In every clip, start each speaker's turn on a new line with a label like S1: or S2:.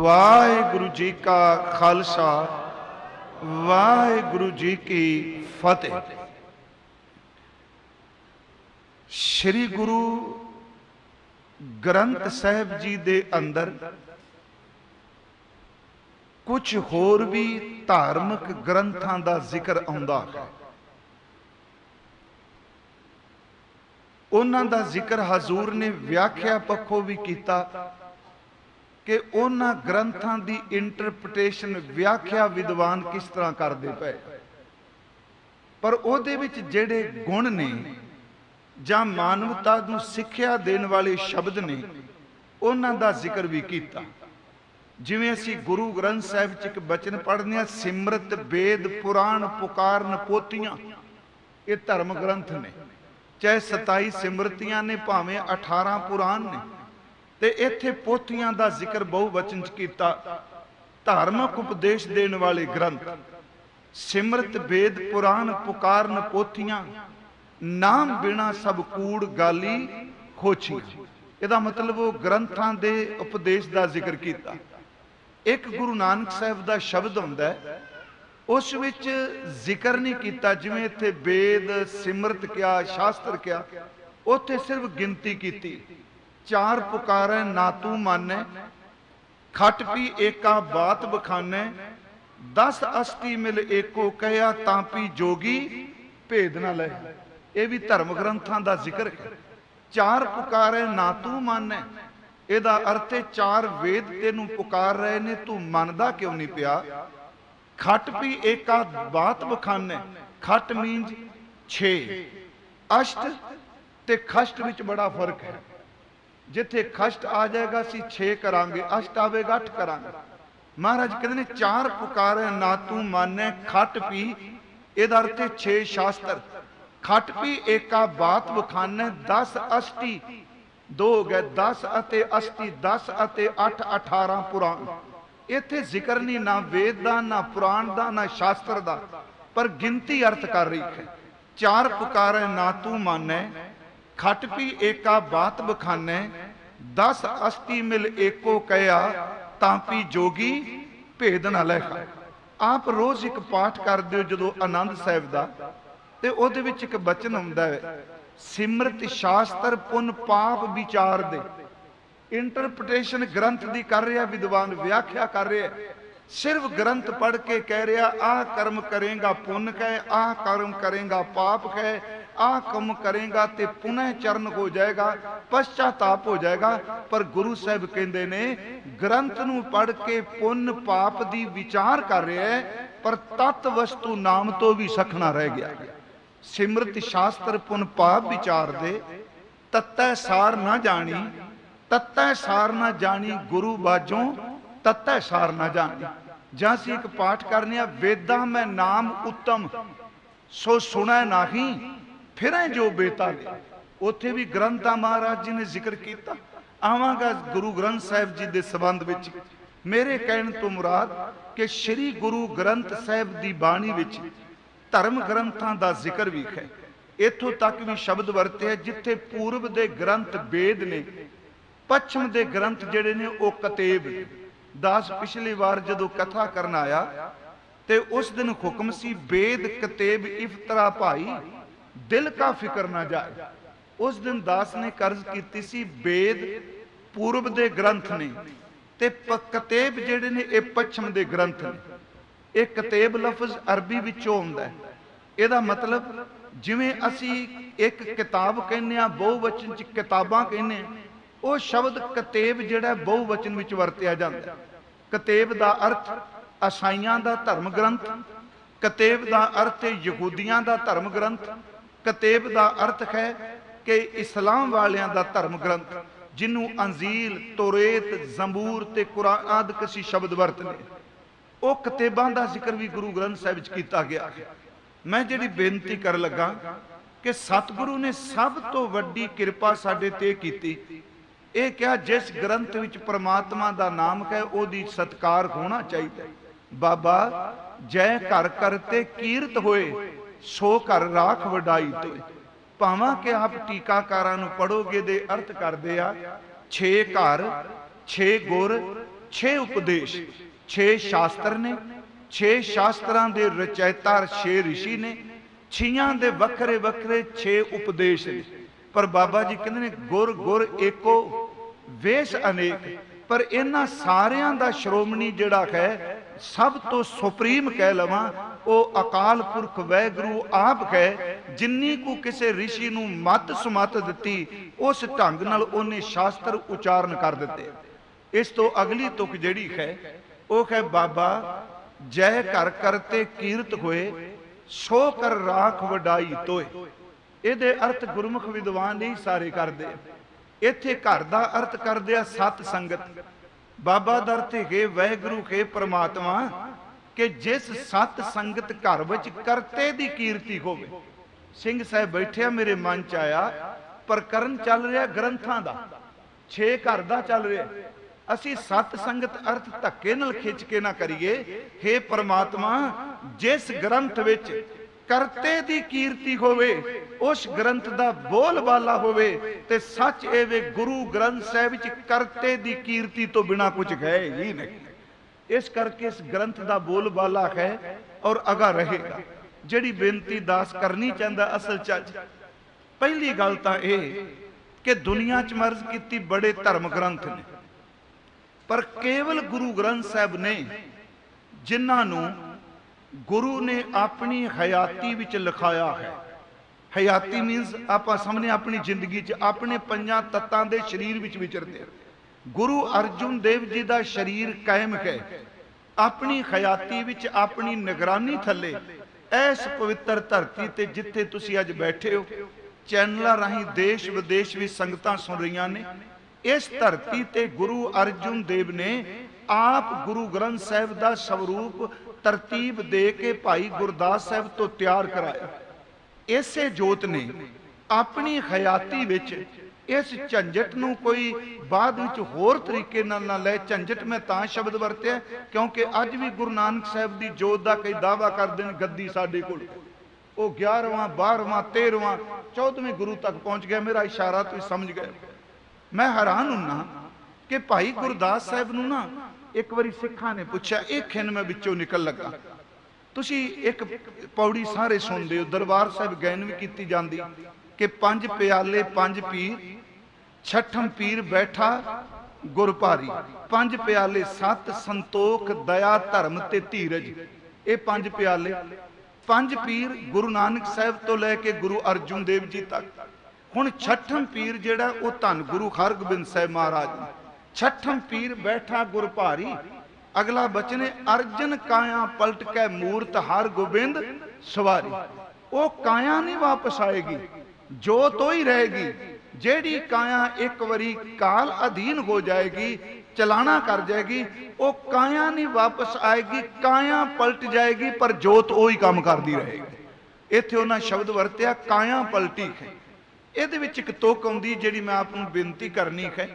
S1: वाहिगुरु जी का खालसा वाहिगुरु जी की फतेह। श्री गुरु ग्रंथ साहिब जी दे अंदर कुछ होर भी धार्मिक ग्रंथां दा जिक्र आउंदा है। उन्हां दा जिक्र हजूर ने व्याख्या पक्षों भी किया कि उन्हां ग्रंथां दी इंटरप्रिटेशन व्याख्या विद्वान किस तरह करते पे, पर उहदे विच जिहड़े गुण ने जां मानवता नूं सिक्ख्या देण वाले शब्द ने उन्हां दा जिक्र भी किया। जिवें असीं गुरु ग्रंथ साहिब च एक बचन पढ़ने आ, सिमरत वेद पुराण पुकारन पोथियां, ये धर्म ग्रंथ ने, चाहे 27 सिमरतियां ने भावें 18 पुराण ने, ते इत्थे पोथियां दा जिक्र बहुवचन च कीता। धार्मिक उपदेश देने वाले ग्रंथ सिमरत वेद पुराण पुकारन पोथियां, नाम बिना सब कूड़ गाली खोछी। इहदा मतलब वो ग्रंथां दे उपदेश दा जिक्र कीता। एक गुरु नानक साहिब दा शब्द हुंदा है, उस विच जिक्र नहीं किया। जिवें इत्थे वेद सिमरत क्या शास्त्र क्या, उत्थे सिर्फ गिनती की। 4 पुकारे ना तू माने, खट पी एका बात बखाने, 10 अष्टी मिल एको कहा तांपी जोगी भेद ना ले। यह भी धर्म ग्रंथां दा जिक्र है। 4 पुकारे ना तू माने, इहदा अर्थ है 4 वेद तेनू पुकार रहे ने, तू मनदा क्यों नहीं पिया। खट पी एका बात बखाने, खट मीन्स 6, अष्ट ते खष्ट विच बड़ा फर्क है। जिथे खष्ट आ जाएगा असीं 6 करांगे, अष्ट आवेगा 8 करांगे। महाराज कहते हैं 4 पुकारे ना तू माने, खट पी इहदा अर्थ है 6 शास्त्र, खट पी एका बात बखाने, 10 अष्टी 2 हो गए, 10 अते अष्टी 10 अते 8 18 पुराण। इत्थे जिक्र नहीं ना वेद दा ना पुराण दा ना शास्त्र दा, पर गिनती अर्थ कर रही है। 4 पुकारे ना तू माने, खट पी एका बात बखाने, 10 अष्टी मिल एको कया तांपी जोगी भेद ना लेखा। आप रोज एक पाठ करते हो जो आनंद साहिब दा, ते उहदे विच एक बचन हुंदा है, सिमरत शास्त्र पुन पाप विचार दे। इंटरप्रिटेशन ग्रंथ दी कर रहा विद्वान, व्याख्या कर रहा, सिर्फ ग्रंथ पढ़ के कह रहा आ कर्म करेगा पुण्य कहे, आ कर्म करेगा पाप कहे, आ कर्म करेगा ते पुनः चरण हो जाएगा, पश्चाताप हो जाएगा। पर गुरु साहब कहते ने ग्रंथ नूं पढ़ के पुण्य पाप दी विचार कर रहा है, पर तत्व वस्तु नाम तो भी सखना रह गया। सिमरत शास्त्र पुन पाप विचार दे, तत्तै सार ना जानी, तत्तै सार ना जानी गुरु बाजों, तत्तै सार ना जानी। जां सी एक पाठ करने, वेदा में नाम उत्तम सो सुना नाही, फिर जो बेता ले। उत्थे भी ग्रंथा महाराज जी ने जिक्र किया। आवांगा गुरु ग्रंथ साहिब जी के संबंध विच। मेरे कहण तो मुराद कि श्री गुरु ग्रंथ साहिब की बाणी विच धर्म ग्रंथां दा जिक्र भी है। इत्थों तक भी शब्द वरते हैं जिथे पूर्व दे ग्रंथ वेद ने, पश्चिम दे ग्रंथ जिहड़े ने वो कतेब। दास पिछली बार जदों कथा करन आया ते उस दिन हुक्म सी वेद कतेब इफ्तरा भाई दिल का फिक्र ना जाए। उस दिन दास ने कर्ज की सी वेद पूर्व दे ग्रंथ ने ते कतेब जिहड़े ने ये पश्चिम दे ग्रंथ ने। एक कतेब लफ्ज अरबी विचों आउंदा है। इहदा मतलब जिवें असी एक किताब कहने आ, बहुवचन च किताबां कहने, वो शब्द कतेब जिहड़ा बहुवचन विच वरतिया जांदा है। कतेब दा अर्थ ईसाइयां दा धर्म ग्रंथ, कतेब दा अर्थ है यहूदियां दा धर्म ग्रंथ, कतेब दा अर्थ है कि इस्लाम वालियां दा धर्म ग्रंथ, जिन्हों अंजील तौरेत जंबूर ते कुरान आदि किसी शब्द वरतने। वो कतेबां दा जिक्र भी गुरु ग्रंथ साहिब च कीता गया है। मैं जिहड़ी बेनती कर लगा कि सतगुरु ने सब तो वड्डी किरपा साडे ते कीती, ये क्या जिस ग्रंथ विच परमात्मा दा नाम है ओदी सत्कार होना चाहिए। बाबा जय घर करते कीरत होए, सो घर राख वडाई तोए। भावां कि आप टीकाकारां नूं पढ़ोगे दे अर्थ करदे आ 6 घर 6 गुर 6 उपदेश, 6 शास्त्र ने, 6 शास्त्रां दे रचयिता 6 ऋषि ने, 6 दे वखरे वखरे 6 उपदेश ने। पर बाबा जी कहते ने गुर गुर एको वेश अनेक, पर इन्हां सारियां दा श्रोमणी जिहड़ा है, सब तो सुप्रीम कह लवां, वो अकाल पुरख वैगुरु आप है, जिन्नी को किसी ऋषि नूं मत सुमत दिती, उस ढंग नाल उन्हें शास्त्र उचारण कर दिते। इस तो अगली तुक जिहड़ी है वो है बाबा जय कर करते कीरत होए, सो कर राख वडाई तोए। इहदे अर्थ गुरमुख विद्वान नहीं सारे करदे। इत्थे घर दा अर्थ करदे आ सत संगत। बाबा दा अर्थ है वैगुरु है परमात्मा, कि जिस सत संगत घर विच करते दी कीर्ति होवे। सिंह साहब बैठे मेरे मन च आया, प्रकरण चल रहा ग्रंथां दा, 6 घर दा चल रहा। असी सत संगत अर्थ धक्के नाल खिंच के ना करिए। हे परमात्मा, जिस ग्रंथ विच करते दी कीर्ति होवे, उस ग्रंथ दा बोल बाला होवे, ते सच एवे गुरु ग्रंथ साहिब विच करते दी कीर्ति तो बिना कुछ है ही नहीं। इस करके इस ग्रंथ दा बोल बाला है और अगा रहेगा। जिहड़ी बेनती दास करनी चाहता असल च पहली गल तां इह कि दुनिया च मर्ज कीती बड़े धर्म ग्रंथ ने, पर केवल गुरु ग्रंथ साहिब ने जिन्हां नूं गुरु ने अपनी हयाती विच लिखाया है। हयाती मीनस आपां सामने अपनी जिंदगी च अपने 5 तत्तां दे शरीर विच विचरदे। गुरु अर्जुन देव जी का शरीर कायम है अपनी हयाती विच, अपनी निगरानी थले इस पवित्र धरती ते जिथे तुसी अज बैठे हो, चैनल राही देश विदेश भी संगतां सुन रही ने। इस धरती ते गुरु अर्जुन देव ने आप गुरु ग्रंथ साहिब का स्वरूप तरतीब दे के भाई गुरदास साहिब तो तैयार कराया। इसे जोत ने अपनी हयाती विच इस झंझट नूं कोई बाद विच होर तरीके नाल ना ले। झंझट मैं तां शब्द वरत्या क्योंकि अज भी गुरु नानक साहिब की जोत का कई दावा करते हैं गद्दी साडे कोल, वो 11वां 12वां 13वां 14वें गुरु तक पहुंच गया। मेरा इशारा तुसीं समझ गए। मैं हैरान हुन्ना कि भाई गुरदास साहिब नूं ना एक बारी सिखां ने पुछया, एक खिन मैं विचों निकल लगा। तुसीं एक पौड़ी सारे सुनदे हो, दरबार साहिब गायन भी कीती जांदी कि 5 प्याले 5 पीर, छठम पीर बैठा गुर भारी, 5 प्याले 7 संतोख दया धर्म ते धीरज। ये 5 प्याले 5 पीर गुरु नानक साहिब तो लैके गुरु अर्जुन देव जी तक। हुण छठम पीर जिहड़ा वो धन गुरु हरगोबिंद साहिब महाराज। छठम पीर बैठा गुर भारी, अगला बचन है अर्जन काया पलट के मूर्त हर गोबिंद सवारी। वो काया नहीं वापस आएगी, जो तो ही रहेगी। जेड़ी काया एक बारी काल अधीन हो जाएगी, चलाना कर जाएगी, वो काया नहीं वापस आएगी, काया पलट जाएगी, पर जोत वो ही काम करती रहेगी। इत्थे उन्हां शब्द वरत्या काया पलटी है। इहदे विच एक तुक आउंदी जिहड़ी मैं आप नूं बेनती करनी है,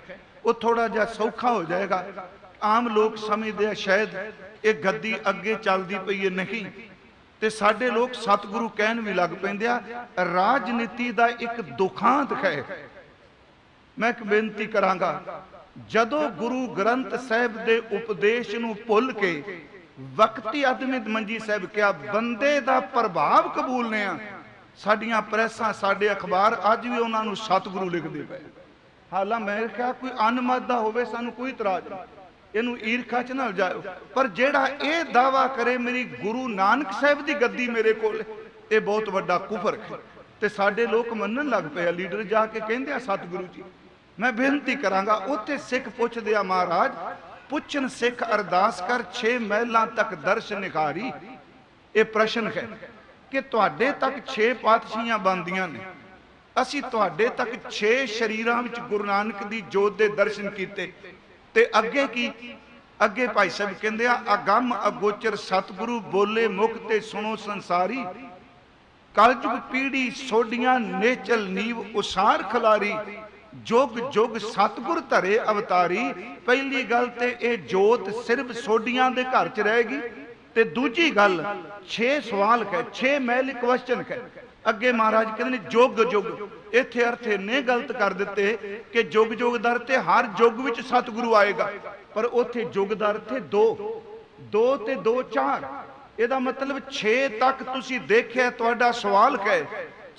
S1: वो थोड़ा जिहा सौखा हो जाएगा। आम लोग समझते हैं शायद एक गद्दी अगे चलती पई है, नहीं ते साडे लोग सतगुरु कहन भी लग पैंदे आ। राजनीति का एक दुखांत है। मैं एक बेनती करांगा, जदों गुरु ग्रंथ साहिब दे उपदेश नूं भुल के वक्ती आदमी मंजी साहिब क्या बंदे दा प्रभाव कबूलने आ, साडियां प्रेसां साडे अखबार अज भी उन्हां नूं सतगुरु लिखदे पए। हालां मैं कहा कोई अनमत दा होवे सानूं कोई इतराज नहीं, इनू ईरखा च ना जाओ, पर जेड़ा ये दावा करे मेरी गुरु नानक साहिब की गद्दी मेरे को, ये बहुत वड्डा कुफर है। ते साडे लोग मनन लग पे, लीडर जाके कहंदे आ सतगुरु जी। मैं बेनती करांगा, उत्थे सिख पुछदे आ महाराज पुछन सिख अरदास कर 6 महलां तक दर्श निखारी। ये प्रश्न है कि तुहाडे तक 6 पातशाहियां बनदियां ने, असीं तुहाडे तक 6 शरीरां विच गुरु नानक दी जोत दे दर्शन कीते, ते अगे की अगे भाई साहब कहंदे आ अगम अगोचर सतगुरु बोले मुख ते सुनो संसारी, कलयुग पीढ़ी सोडियां नेचल नीव उसार खलारी, जुग जुग सतगुर धरे अवतारी। पहली गल ते ये जोत सिर्फ सोडियां दे घर च रहेगी, ते दूजी गल 6 सवाल है, 6 महल क्वेश्चन है। अगे महाराज कहते हैं जुग जुग, इत्थे अर्थ ने गलत कर दिते कि जुग जुग दर ते हर जुग विच सतगुरु आएगा, पर उत्थे जुग दर थे दो, दो ते दो चार। ਇਹਦਾ मतलब 6 तक तुसी देखिया, तुहाडा सवाल है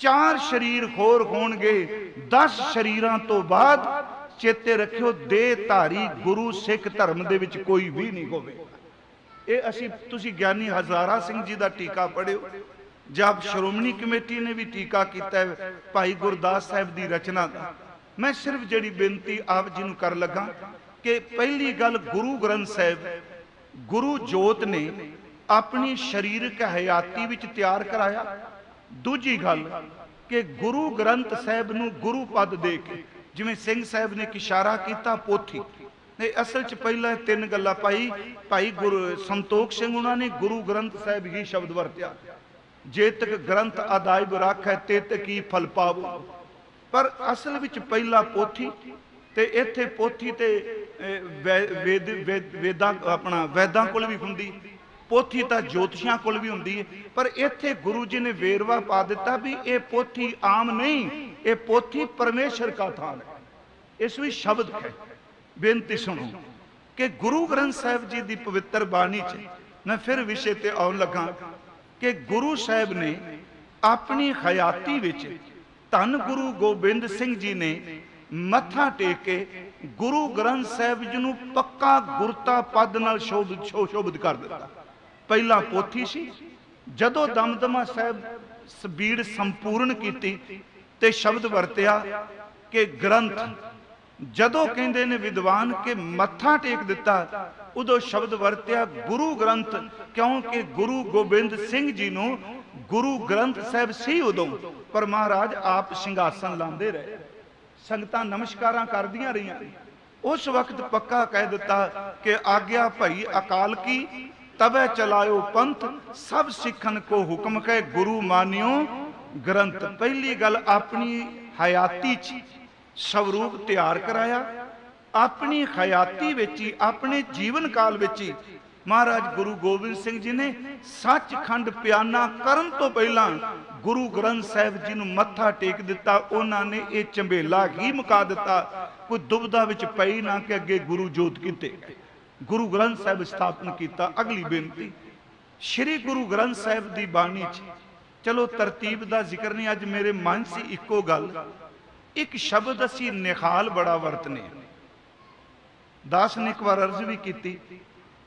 S1: 4 शरीर होर होणगे, 10 शरीरां तो बाद चेते रखियो देहधारी गुरु सिख धर्म दे विच कोई भी नहीं होवेगा। ये असी तुसी ज्ञानी हजारा सिंह जी का टीका पढ़ियो, जब श्रोमणी कमेटी ने भी टीका किया है भाई गुरदास साहब की रचना का। मैं सिर्फ जिहड़ी बेनती आप जी नूं कर लगा कि पहली गल गुरु ग्रंथ साहब गुरु जोत ने अपनी शरीरक हयाती विच तैयार कराया। दूजी गल कि गुरु ग्रंथ साहब नूं गुरु पद दे के, जिवें सिंह साहब ने एक इशारा किया पोथी, असल च पहला 3 गल्लां पाई भाई गुरु संतोख सिंह उन्होंने गुरु ग्रंथ साहब ही शब्द वरत्या, जे तक ग्रंथ अदायब रख है ते तक ही फल पावो। पर असल विच पहला पोथी, ते इत्थे पोथी ते वेदां अपना वैदां कोल भी हुंदी, पोथी तां ज्योतिषियां कोल भी हुंदी है, पर इत्थे गुरु जी ने वेरवा पा दिता भी ये पोथी आम नहीं, ये पोथी परमेश्वर का थान है, इस विच शब्द है। बेनती सुनो कि गुरु ग्रंथ साहब जी की पवित्र बाणी च मैं फिर विषय ते आउण लगा कि गुरु साहब ने अपनी हयाती विच धन गुरु गोबिंद सिंह जी ने मत्था टेक के गुरु ग्रंथ साहब जी नूं पक्का गुरता पद नाल शोभित कर दिता। पहला पोथी सी, जदों दमदमा साहब सबीड़ संपूर्ण कीती ते शब्द वरतिया कि ग्रंथ, जदों कहंदे ने विद्वान के मत्था टेक दिता उदों शब्द वरतिया गुरु ग्रंथ, क्योंकि गुरु गोबिंद सिंह जी नूं गुरु ग्रंथ साहब सी उदों, पर महाराज आप सिंघासन लांदे रहे, संगतां नमस्कारां करदियां रहियां, उस वक्त पक्का कह दिता कि आग्या भई अकाल की तबे चलायो पंथ, सब सिखन को हुक्म कह गुरु मानियो ग्रंथ। पहली गल अपनी हयाती च स्वरूप तैयार कराया, अपनी हयाती विच ही अपने जीवन काल विच ही महाराज गुरु गोबिंद सिंह जी ने सचखंड प्याना करन तो पहला गुरु ग्रंथ साहब जी नूं मत्था टेक दिता। उन्होंने ये झंबेला ही मुका दिता, कोई दुविधा विच पई ना कि अगे गुरु जोत किते, गुरु ग्रंथ साहब स्थापन किया। अगली बेनती श्री गुरु ग्रंथ साहब की बाणी च, चलो तरतीब का जिक्र नहीं, अज मेरे मन से इको गल, एक शब्द असी निहाल बड़ा वरतने। दास ने एक बार अर्ज भी की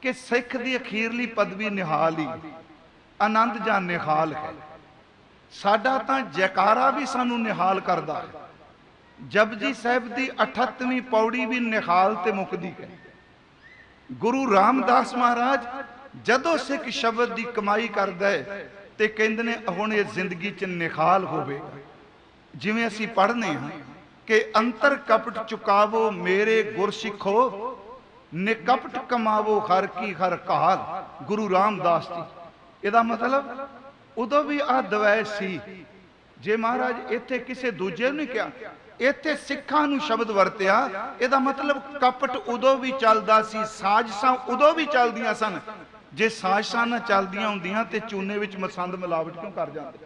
S1: कि सिख की अखीरली पदवी निहाल ही, आनंद जां निहाल है। साडा तां जयकारा भी सानू निहाल करदा है। जपजी साहब की 38वीं पौड़ी भी निहाल ते मुकदी है। गुरु रामदास महाराज जदों सिख शब्द की कमाई करदा है ते कहंदे ने हुण इह जिंदगी च निहाल होवेगा। जिवें असीं पढ़ने हैं कि अंतर कपट चुकावो मेरे गुरसिखो, निकपट कमावो हर की हर काल। गुरु रामदास जी, इहदा मतलब उदों भी आ दवैश सी। जे महाराज इत्थे किसी दूजे ने कहा, इत्थे सिखां नूं शब्द वरतिया, इहदा मतलब कपट उदों भी चलदा सी, साजिशां उदों भी चलदियां सन। जे साजिशां ना चलदियां हुंदियां ते चूने विच मसंद मिलावट क्यों कर जांदे?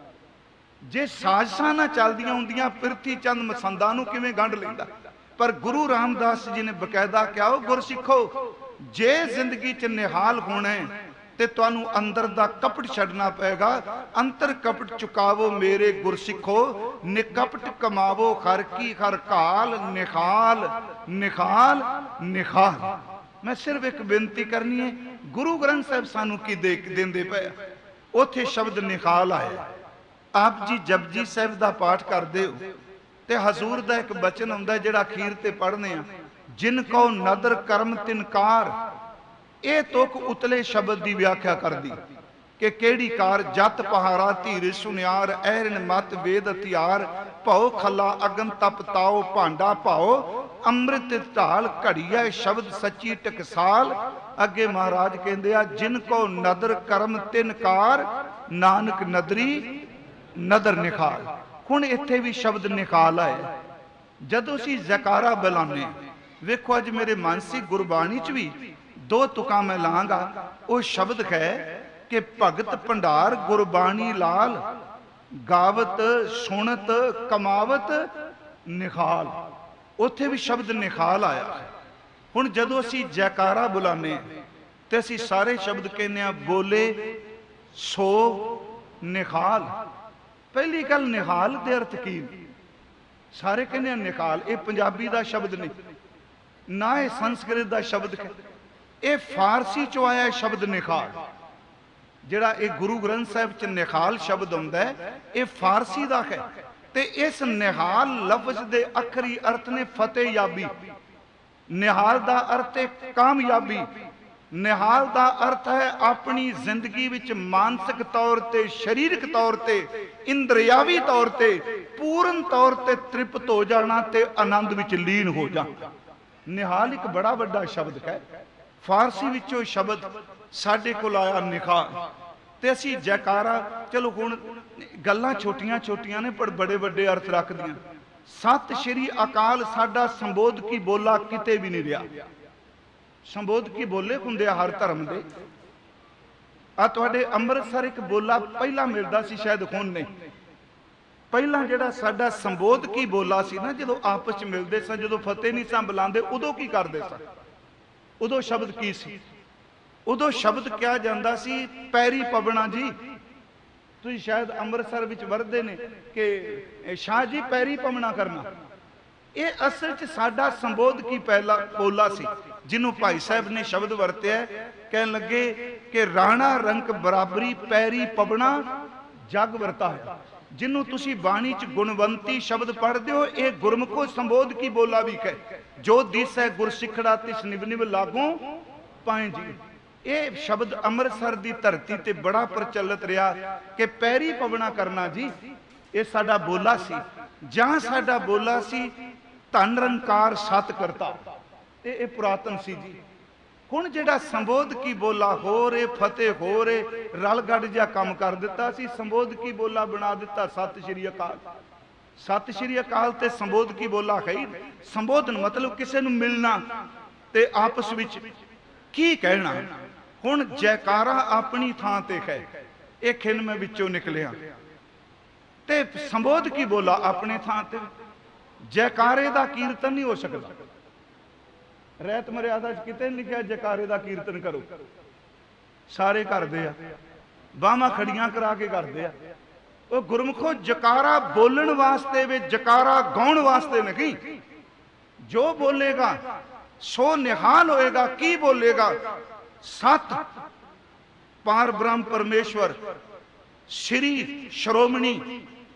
S1: जे साजिशां ना चलदियां हुंदियां पिरथी चंद मसंदां नूं किवें गंढ लैंदा? पर गुरु रामदास जी ने बकायदा कहा, गुरसिखो जे जिंदगी च निहाल होना है ते तुहानू अंदर दा कपट छड्डना पेगा। अंतर कपट चुकावो मेरे गुरसिखो, निकपट कमावो हर की हर काल। निखाल निखाल निखाल। मैं सिर्फ एक बेनती करनी है, गुरु ग्रंथ साहब सानू की देंदे पे, उथे शब्द निखाल आया। आप जी जपजी साहब का पाठ करते हो ते हजूर का एक बचन आउंदा जिहड़ा अखीर ते पढ़ने आ, जिन को नदर कर्म तिनकार। ये तुक उतले शब्द की व्याख्या कर दी कि केड़ी कार, जत पहारा धीर सुनियार, ऐरन मत वेद हथियार, भौ खला अगन तप ताओ, भांडा भाओ अमृत ढाल, घड़िया शब्द सच्ची टकसाल। अगे महाराज कहते आ, जिन को नदर कर्म तिनकार, नानक नदरी नदर निखाल। हुण इत्थे भी शब्द निखाल आए। जदों असीं जयकारा बुलाने, वेखो अज मेरे मन से गुरबाणी च भी दो तुकां मैं लांगा। वो शब्द है कि भगत भंडार गुरबाणी लाल, गावत सुनत कमावत निखाल, उत्थे भी शब्द निखाल आया है। हुण जदों असीं जयकारा बुलाने ते असीं सारे शब्द कहने आ बोले सो निखाल। पहली गल निहाल दे अर्थ की, सारे कहने निखाल, ये पंजाबी दा शब्द नहीं ना, ये संस्कृत दा शब्द है, ये फारसी चो आया शब्द निखाल। जिहड़ा ये गुरु ग्रंथ साहिब च निखाल शब्द हुंदा है, ये फारसी दा है। ते इस निहाल लफ्ज दे अखरी अर्थ ने फतेह याबी। निहाल दा अर्थ है कामयाबी। निहाल दा अर्थ है अपनी जिंदगी विच मानसिक तौर ते, शरीरक तौर ते, इंद्रियावी तौर ते पूर्ण तौर ते तृप्त हो जाना ते आनंद विच लीन हो जाना। निहाल एक बड़ा बड़ा शब्द है। फारसी विचों शब्द साडे कोल आया निखाल। ते असीं जयकारा, चलो हुण गल्लां छोटियां छोटियां ने पर बड़े बड़े अर्थ रखदियां। सत श्री अकाल साडा संबोध की बोला किते भी नहीं रहा। संबोध की बोले हुंदे हर धर्म दे। आ तुहाडे अमृतसर एक बोला पहला मिलदा सी, शायद हुण नहीं। पहला जिहड़ा साडा संबोध की बोला सी ना, जदों आपस च मिलदे सन, जदों फतेह नहीं सन बुलांदे, उदों की करदे सन? उदों शब्द की सी? उदों शब्द क्या जांदा सी पैरी पवना जी। तुसीं शायद अमृतसर विच वरदे ने कि शाह जी पैरी पवना करना। ये असल च साडा संबोध की पहला बोला सी, जिन्हों भाई साहब ने शब्द वरत्या, कह लगे कि राणा रंक बराबरी पैरी पवना जग वरता है। जिन्हों तुसी बाणी च गुणवंती शब्द पढ़ते हो, ये गुरमुखो संबोध की बोला भी है। जो दिस है गुरसिखड़ा तिस निव निव लागों पाए जी। ये शब्द अमृतसर की धरती ते बड़ा प्रचलित रहा कि पैरी पवना करना जी, ये साडा बोला सी। जहां साडा बोला सी धन रंकार सत करता, ये पुरातन सी जी। हुण जिहड़ा संबोध की बोला हो रे, फतेह हो रे, रल गड़ जा काम कर दिता सी, संबोध की बोला बना दिता सत श्री अकाल। सत श्री अकाल ते संबोध की बोला है ही। संबोधन मतलब किसी नूं मिलना ते आपस विच की कहना। हुण जयकारा अपनी थां ते है, ये खिन मैं विचों निकलिया, ते संबोध की बोला अपने थां ते। जयकारे दा कीर्तन नहीं हो सकता। रहत मर्यादा किते लिखिया जयकारे दा कीर्तन करो, सारे करदे आ, बाहां खड़ियां करा के करदे आ। वो गुरमुखो जयकारा बोलण वास्ते वे, जयकारा गाउण वास्ते नहीं। जो बोलेगा सो निहाल होएगा। की बोलेगा? सत पार ब्रह्म परमेश्वर श्री श्रोमणी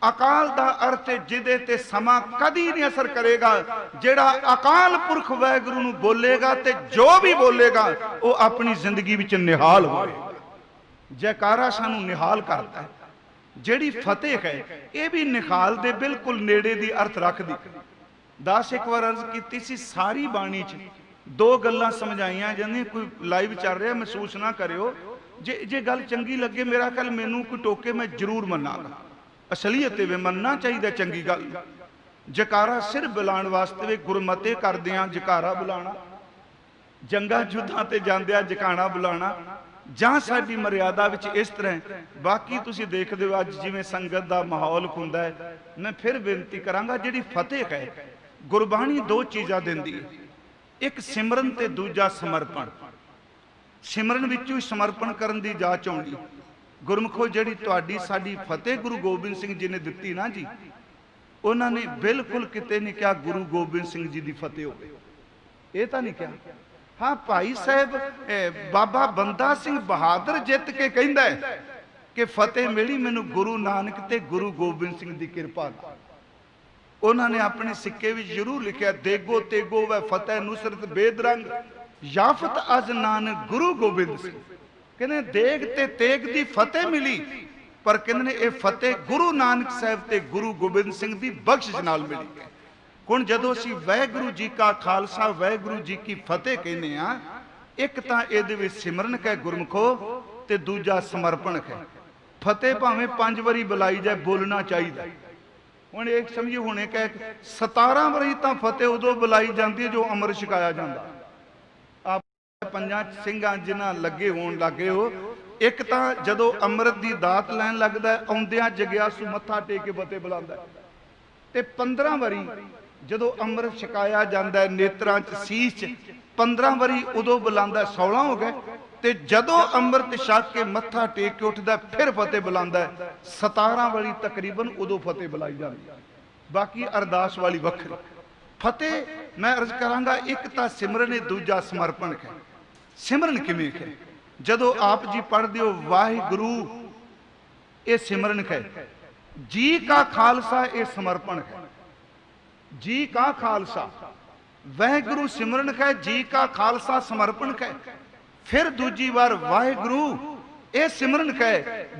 S1: अकाल दा अर्थ जिदे ते समा कदी नहीं असर करेगा। जेड़ा अकाल पुरख वाहिगुरू नूं बोलेगा ते जो भी बोलेगा वो अपनी जिंदगी विच निहाल होएगा। जयकारा सानू निहाल करता है। जेड़ी फतेह है ये भी निहाल दे बिल्कुल नेड़े दी अर्थ रखदी। दास एक बार अर्ज कीती सी, सारी बाणी च दो गल्लां समझाइयां जांदियां। कोई लाइव चल रहा महसूस ना करियो, जे गल चंगी लगे मेरा ख्याल मैनू कोई टोके मैं जरूर मनागा। असलीयत वे मनना चाहिए चंगी गल। जयकारा सिर बुलाने वास्ते वे गुरमते करदे आ, जयकारा बुलाना, जंगा युद्धां ते जांदिया जयकारा बुलाना, जां साडी मर्यादा विच इस तरह। बाकी तुसीं देखदे हो अज जिवें संगत दा माहौल हुंदा है। मैं फिर बेनती करांगा, जिहड़ी फतेह है गुरबाणी दो चीज़ां दिंदी है, एक सिमरन ते दूजा समर्पण। सिमरन विचों समर्पण करन दी जाच आउंदी। गुरमुखो जिहड़ी तुहाडी साडी फतेह गुरु गोबिंद सिंह जी ने दित्ती ना जी, उन्होंने बिल्कुल किते नहीं कहा गुरु गोबिंद सिंह जी की फतेह होवे, ये तो नहीं कहा। हाँ, भाई साहब बाबा बंदा सिंह बहादुर जित के कहंदा है कि फतेह मिली मैनू गुरु नानक ते गुरु गोबिंद सिंह की कृपा। उन्होंने अपने सिक्के में जरूर लिखा, देगो तेगो व फतेह नुसरत बेदरंग याफत अज नानक गुरु गोबिंद सिंह। कहने देग ते तेग दी फतेह मिली, पर कहने ये फतेह गुरु नानक साहब ते गुरु गोबिंद सिंह की बख्शिश नाल मिली है। हुण जदों असीं वाहिगुरू जी का खालसा वाहिगुरू जी की फतेह कहने आ, एक तां इहदे विच सिमरन है गुरमुखो ते दूजा समर्पण है। फतेह भावें 5 वारी बुलाई जाए, बोलना चाहिए। हुण एक समझिए, हुणे कह 17 वारी तां फतेह उदों बुलाई जाती है जो अमृत छकाया जाता। आप 5 ਸਿੰਘਾਂ जिन्हां लगे होण लगे हो एक तो जदों अमृत की दात लैन लगता है, आउंदियां जग्यासू मत्था टेक के फतेह बुलांदा है, ते 15 वारी जदों अमृत छकाया जाता है नेत्रां च सीस च, 15 वारी उदों बुलांदा, 16 हो गए। ते जदों अमृत छक के मत्था टेक के उठदा फिर फतेह बुलांदा है, 17 वाली तकरीबन उदों फतेह बुलाई जाती है। बाकी अरदास वाली वखरी। फतेह मैं अर्ज करांगा, एक तो सिमरन है, दूजा समर्पण है। सिमरन किवें है? जदों आप जी पढ़दे हो वाहिगुरू, ये सिमरन है। जी का खालसा ये समर्पण है। जी का खालसा वाहिगुरू सिमरन है, जी का खालसा समर्पण है। फिर दूजी बार वाहिगुरू ये सिमरन है,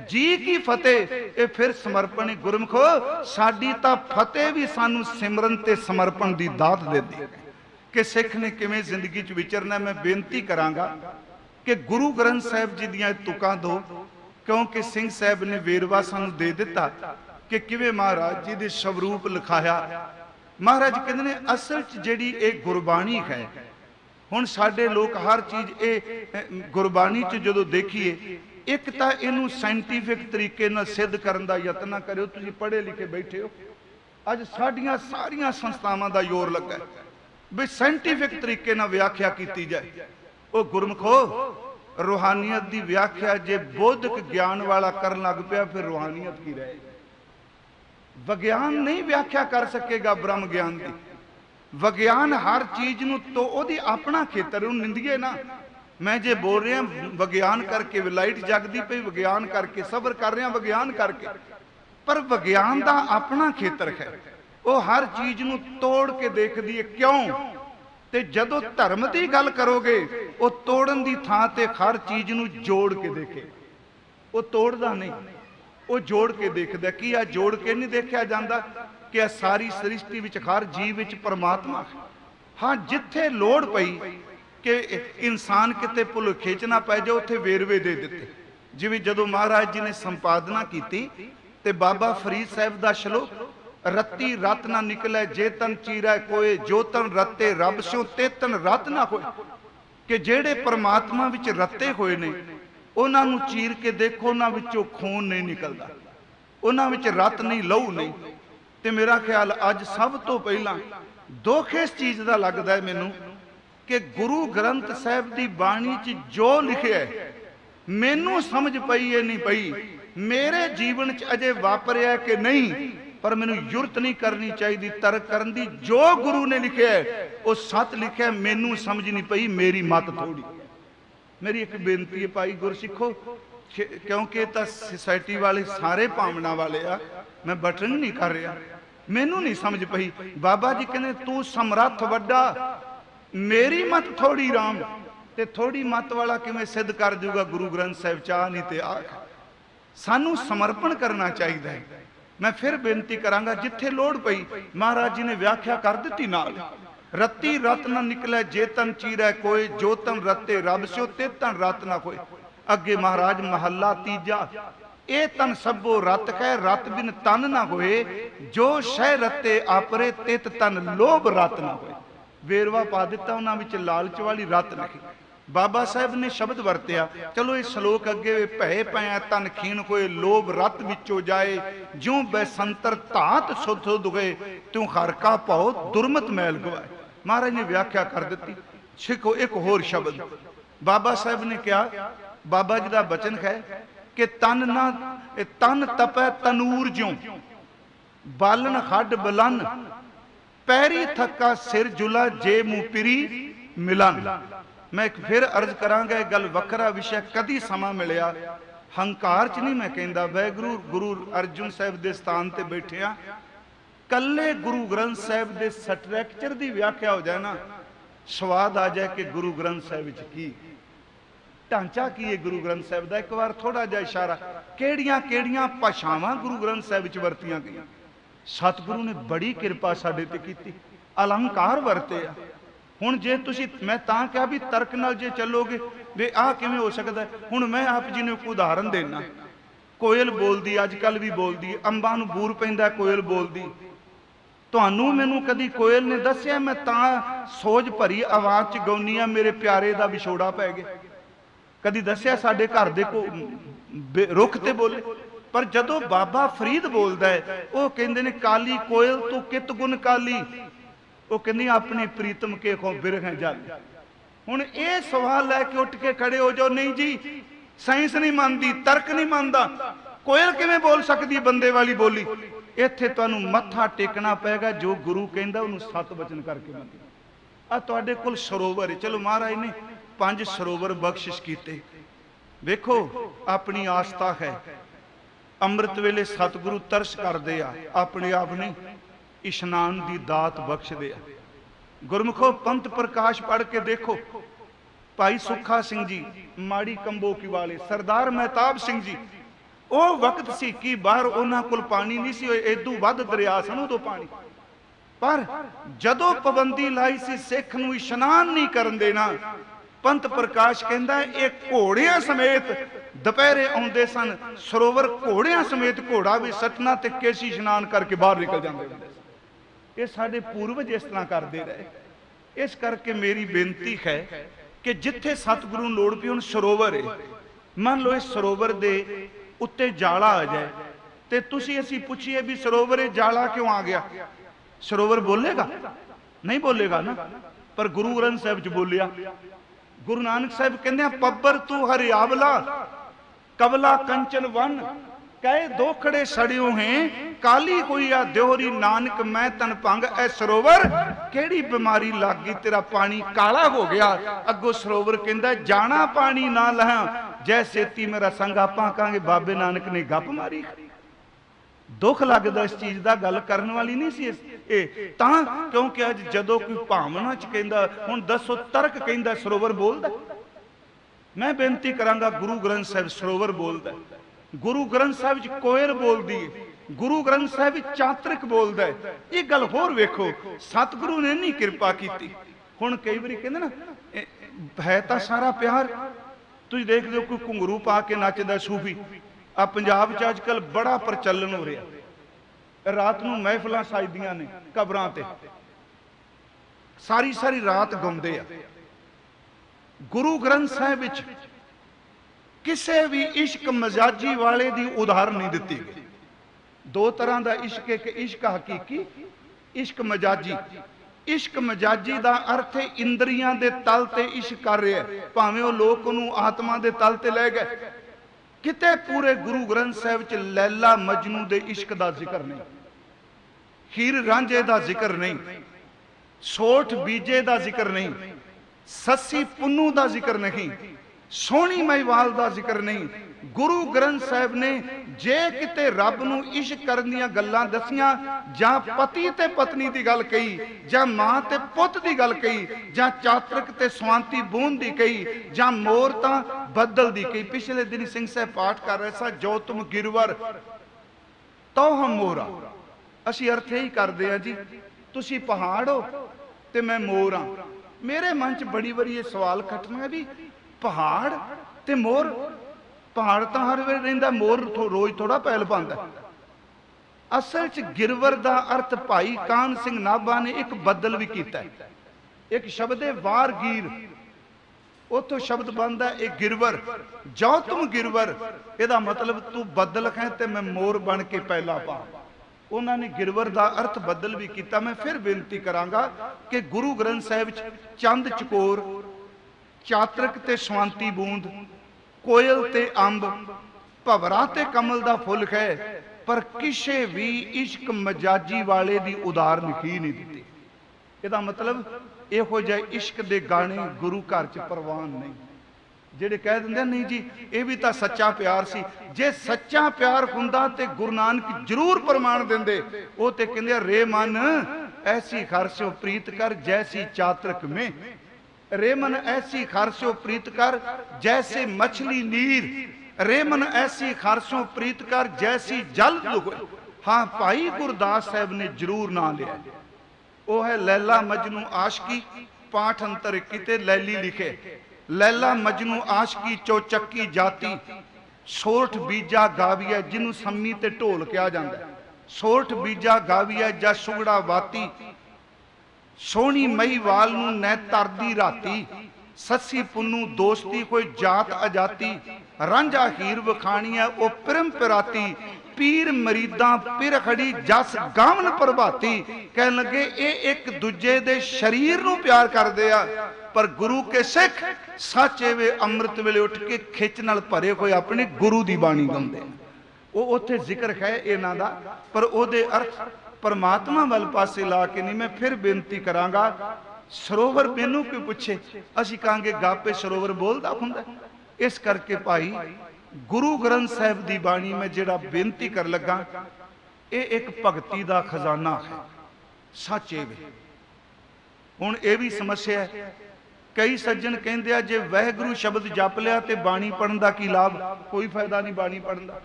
S1: जी की फतेह ये फिर समर्पण। गुरमुखो साडी तां फतेह भी सानू सिमरन ते समर्पण दी दात देती है कि सिख ने किवें जिंदगी च विचरना। मैं बेनती करांगा कि गुरु ग्रंथ साहिब जी दियां तुकां दो, क्योंकि सिंह साहब ने वेरवा सानू दे दिता कि किवें महाराज जी दे स्वरूप लिखाया। महाराज कहंदे ने असल च जिहड़ी ये गुरबाणी है, हुण साडे लोग हर चीज ये गुरबाणी च जदों देखीए, एक तो इनू साइंटिफिक तरीके नाल सिद्ध करन दा यतन ना करियो। तुसीं पढ़े लिखे बैठे हो, अज साडियां सारियां संस्थावां दा जोर लगा भी साइंटिफिक तरीके नाल व्याख्या कीती जाए। ओ गुरमुखो रूहानियत दी व्याख्या जे बौद्धिक ज्ञान वाला करन लग पिया, फिर रूहानियत की रहेगी। विज्ञान नहीं व्याख्या कर सकेगा ब्रह्म ज्ञान की। विज्ञान हर चीज नूं तो ओदी अपना खेतर निंदिए ना। मैं जे बोल रहा विज्ञान करके लाइट जगदी पई, विज्ञान करके सबर कर रहा, विज्ञान करके, पर विज्ञान का अपना खेतर है। वो हर चीज नूं तोड़ के देखदी है। क्यों? ते जदों धर्म की गल करोगे, वो तोड़न की थां ते हर चीज नूं जोड़ के देखे। वो तोड़दा नहीं, वो जोड़ के देखदा। कि आ जोड़ के नहीं देखा जाता कि आ सारी सृष्टि विच हर जीव विच परमात्मा है। हाँ, जिथे लोड़ पई कि इंसान किते भुलेखे च ना पै जाए, उत्थे वेरवे दे दिते। जिवें जदों महाराज जी ने संपादना की ते बाबा फरीद साहब का श्लोक, रत्ती रत ना निकले जे तन चीरै कोय, जो तन रत्ते रब स्यों ते तन रत ना होए। कि जेड़े परमात्मा विच रत्ते होए ने, उन्हां नूं चीर के देखो, उन्हां विचों खून नहीं निकलदा, उन्हां विच रत नहीं, लहू नहीं। ते मेरा ख्याल अज सब तो पहला दुख इस चीज़ का लगता है मैनू कि गुरु ग्रंथ साहिब की बाणी च जो लिखिया है, मैनू समझ पई है नहीं पई, मेरे जीवन च अजे वापरिया कि नहीं, पर मैनू जुरत नहीं करनी चाहिए तर्क करन दी। जो गुरु ने लिखिया है वो सत लिखिया, मैनू समझ नहीं पई, मेरी मत थोड़ी। मेरी एक बेनती है भाई गुरसिखो, क्योंकि तो सोसाइटी वाले सारे भावना वाले आ, मैं बटन नहीं कर रहा, मैनू नहीं समझ पई। बाबा जी कहने तू समर्थ वड्डा, मेरी मत थोड़ी राम, ते थोड़ी मत वाला किवें सिद्ध कर दूगा गुरु ग्रंथ साहिब चाह नहीं ते आख। सानू समर्पण करना चाहिए। मैं फिर बेनती करांगा, जिथे लोड़ पई महाराज जी ने व्याख्या कर दी नाल, रत्ती रत न निकले जे तन चीरै कोय, जो तन रत्ते रब स्यो ते तन रत ना कोय। अगे महाराज महला तीजा, ए तन सबो रत है, रत बिन तन ना होए, जो शह रत्ते आपरे तित तन लोभ रत ना होए। वेरवा पा दिता उन्हां विच लालच वाली रत लिखी। बाबा साहब ने शब्द वरतिया, चलो इस श्लोक अगे भय पाया तन खीण कोई, लोभ रत विचो जाए, ज्यों बैसंतर धात सुध सुध गए, त्यों हर का भाव दुर्मत मैल गवाए। महाराज ने व्याख्या कर दी। सिखो एक होर शब्द बाबा साहब ने क्या, बाबा जी का बचन है कि तन ना तन तपै तनूर ज्यों, बालन हड बलन, पैरी थका सिर जुला, जे मुँह पिरी मिलन। मैं फिर अर्ज करांगा, गल वखरा विषय कदी समा मिलिया, हंकार च नहीं मैं कहंदा। वाहिगुरू गुरु अर्जुन साहब के स्थान ते बैठे आ, कल्ले गुरु ग्रंथ साहब के स्ट्रक्चर की व्याख्या हो जाए ना, स्वाद आ जाए कि गुरु ग्रंथ साहब की ढांचा की है गुरु ग्रंथ साहब का। एक बार थोड़ा जा इशारा, केड़ियां केड़ियां भाषावां गुरु ग्रंथ साहब च वरतियां गईयां। सतगुरु ने बड़ी किरपा साडे ते कीती, अलंकार वरते आ। हुण जे तुसी, मैं तां कहा भी तर्क नाल जे चलोगे वे आ किवें हो सकदा है। हुण मैं आप जी ने एक उदाहरण देना, कोयल बोलदी अजकल भी बोलदी, अंबां नूं बूर पैंदा कोयल बोलदी। तुहानूं मैनूं कदी कोयल ने दस्सिया मैं तां सोच भरी आवाज़ च गाउनी आ मेरे प्यारे दा विछोड़ा पै गया? कदी दसिया साडे घर दे को रुख ते बोले, पर जदों बाबा फरीद बोलदा है वो कहंदे ने काली कोयल तू कित गुण काली, वो कहंदी अपनी प्रीतम के खो बिरह जल। हुण ये सवाल लैके उठ के खड़े हो जाओ, नहीं जी साइंस नहीं मानती, तर्क नहीं मानता, कोयल किवें बोल सकती बंदे वाली बोली। इत्थे तुहानूं मत्था टेकना पेगा, जो गुरु कहंदा उहनूं सत वचन करके मंनो। आ तुहाडे कोल सरोवर है, चलो महाराज ने 5 सरोवर बख्शिश कीते, देखो अपनी आस्था है। अमृत वेले सतगुरु तरस करदे आ, अपने आप ने इशनान दी दात बख्शदे आ। गुरमुखो पंथ प्रकाश पढ़ के देखो, भाई सुखा सिंह जी माड़ी कंबोकी वाले, सरदार महताब सिंह जी, वो वक्त सी कि बाहर उन्हां कोल पानी नहीं सी, इदू वध दरिया सन उदों पानी, पर जदों पाबंदी लाई सी सिख नूं इशनान नहीं करन देना, पंथ प्रकाश कहंदा ये घोड़ियां समेत दोपहरे आउंदे सन सरोवर, घोड़ियां समेत घोड़ा भी सटना ते केसी इशनान करके बाहर निकल जांदे। ये साडे पूर्वज इस तरह करते रहे। इस करके मेरी बेनती है कि जिथे सतगुरु लोड़ पई, हुण सरोवर है, मान लो इस सरोवर दे उत्ते जाला आ जाए ते तुसी असीं पुछिए भी सरोवर है जाला क्यों आ गया, सरोवर बोलेगा? नहीं बोलेगा ना। पर गुरु ग्रंथ साहिब च बोलिया। गुरु नानक साहिब कहंदे पब्बर तू हरियावला कवला कंचन वन, कहे दोखड़े सड़ियो हैं काली हुई आ द्योहरी, नानक मैं तन भंग ए सरोवर केड़ी बीमारी लग गई तेरा पानी काला हो गया। अगो सरोवर कहंदा जाना पानी ना लहां जैसे ती मेरा संग, आपां कहांगे बाबे नानक ने गप मारी। दुख लगदा इस चीज दा, गल करन वाली नहीं सी तां, क्योंकि अज जदों कोई भावना च कहंदा, हुण दसो तर्क कहंदा सरोवर बोलदा। मैं बेनती करांगा गुरु ग्रंथ साहिब सरोवर बोलदा, गुरु ग्रंथ साहिब च कोयल बोलदी है, गुरु ग्रंथ साहिब चातरिक बोलदा है। ये गल होर वेखो, सतगुरु ने नहीं कृपा कीती। हुण कई बारी कहंदे ना है तां सारा प्यार, तुसीं देखदे हो कोई घुंघरू पा के नचदा सूफी, आ पंजाब च अजकल बड़ा प्रचलन हो रहा, रात नूं महफिलां सजदियां ने कबरां ते, सारी सारी रात गाउंदे आ। गुरु ग्रंथ साहिब विच किसी भी इश्क मजाजी वाले दी उदाहरण नहीं दिती गई। दो तरह का इश्क, एक इश्क हकीकी, इश्क मजाजी। इश्क मजाजी का अर्थ है इंद्रियां दे तल ते इश्क कर रहा है, भावें वो लोग उन्होंने आत्मा दे तल ते ले गए। किते पूरे गुरु ग्रंथ साहिब च लैला मजनू दे इश्क का जिक्र नहीं, हीर रांझे का जिक्र नहीं, सोठ बीजे का जिक्र नहीं, सस्सी पुन्नू का जिक्र नहीं, सोहनी महिवाल का जिक्र नहीं। गुरु ग्रंथ साहिब ने जे किते रब नूं इश्क करन दीयां गल्लां दसियां, जां पति ते पत्नी की गल कही, जां मां ते पुत की गल कही, जां चातरक ते स्वांति बूंद की कही, जां मोर तां बदल की कही। पिछले दिन सिंह साहब पाठ कर रहे सा, जो तुम गिरवर तो हम मोरा। असीं अर्थ यही करदे आ जी, तुसीं पहाड़ हो ते मैं मोर हां। मेरे मन च बड़ी बारी ये सवाल खटना भी, पहाड़ ते मोर, पहाड़ तो हर वे रहिंदा, मोर रोज थोड़ा पैल पांदा। असल च गिरवर का अर्थ भाई कान सिंह नाभा ने एक बदल भी किया। एक शब्द है वार गिर, उतो शब्द बनता है एक गिरवर, जाओ तुम गिरवर, यदा मतलब तू बदल है ते मैं मोर बन के पैला पा। उन्होंने गिरवर का अर्थ बदल भी किया। मैं फिर बेनती करांगा कि गुरु ग्रंथ साहिब चंद चकोर, चातरक ते स्वांति बूंद, कोयल ते अंब, भवरा ते कमल दा फुल है, पर किसी भी इश्क मजाजी वाले दी उदाहरण ही नहीं दी। इसदा मतलब इहो जिहा इश्क दे गाने गुरु घर च प्रवान नहीं। जेड़े कह दिंदे नहीं जी ये भी तो सच्चा प्यार सी, जे सच्चा प्यार हुंदा ते गुरु नानक जरूर प्रमाण दिंदे। वो ते कहंदे रे मन ऐसी खरसो प्रीत कर जैसी चातरक में, रे मन ऐसी खरसो प्रीत कर जैसे मछली नीर, रे मन ऐसी खरसों प्रीत कर जैसी जल दुगुए। हाँ भाई गुरदास साहब ने जरूर ना लिया, वो है लैला मजनू आशकी, पाठ अंतर किते लैली लिखे, लैला मजनू आशकी चौचक्की जाती, सोठ बीजा गाविया जिन्हों सम्मी ते ढोल कहा जाता है, सोठ बीजा गाविया जा सुगड़ा वाती, सोहनी महीवाल नूं नै तरदी राती, सस्सी पुन्नू दोस्ती कोई जात अजाती, रांझा हीर वखाणी है वो पिरम पिराती, पीर मरीदा पिर खड़ी जस गावन प्रभाती। कह लगे ये एक दूजे दे शरीर नूं प्यार करदे आ, पर गुरु के सिख सच एवे अमृत वेले उठ के खिच नाल भरे कोई अपने गुरु दी बाणी गाउंदे। वो उत्थे जिक्र है इन्हां दा, पर ओहदे अर्थ परमात्मा वाल पासे ला के नहीं। मैं फिर बेनती करांगा, सरोवर मैनू क्यों पुछे, असीं कहांगे गापे सरोवर बोलदा हुंदा। इस करके भाई गुरु ग्रंथ साहिब दी बाणी में जिहड़ा बेनती कर लगा, ये एक भगती दा खजाना है, सच है। हुण ये भी समस्या है, कई सज्जन कहंदे आ जे वाहिगुरू शब्द जप लिया ते बाणी पढ़न दा की लाभ, कोई फायदा नहीं बाणी पढ़न दा।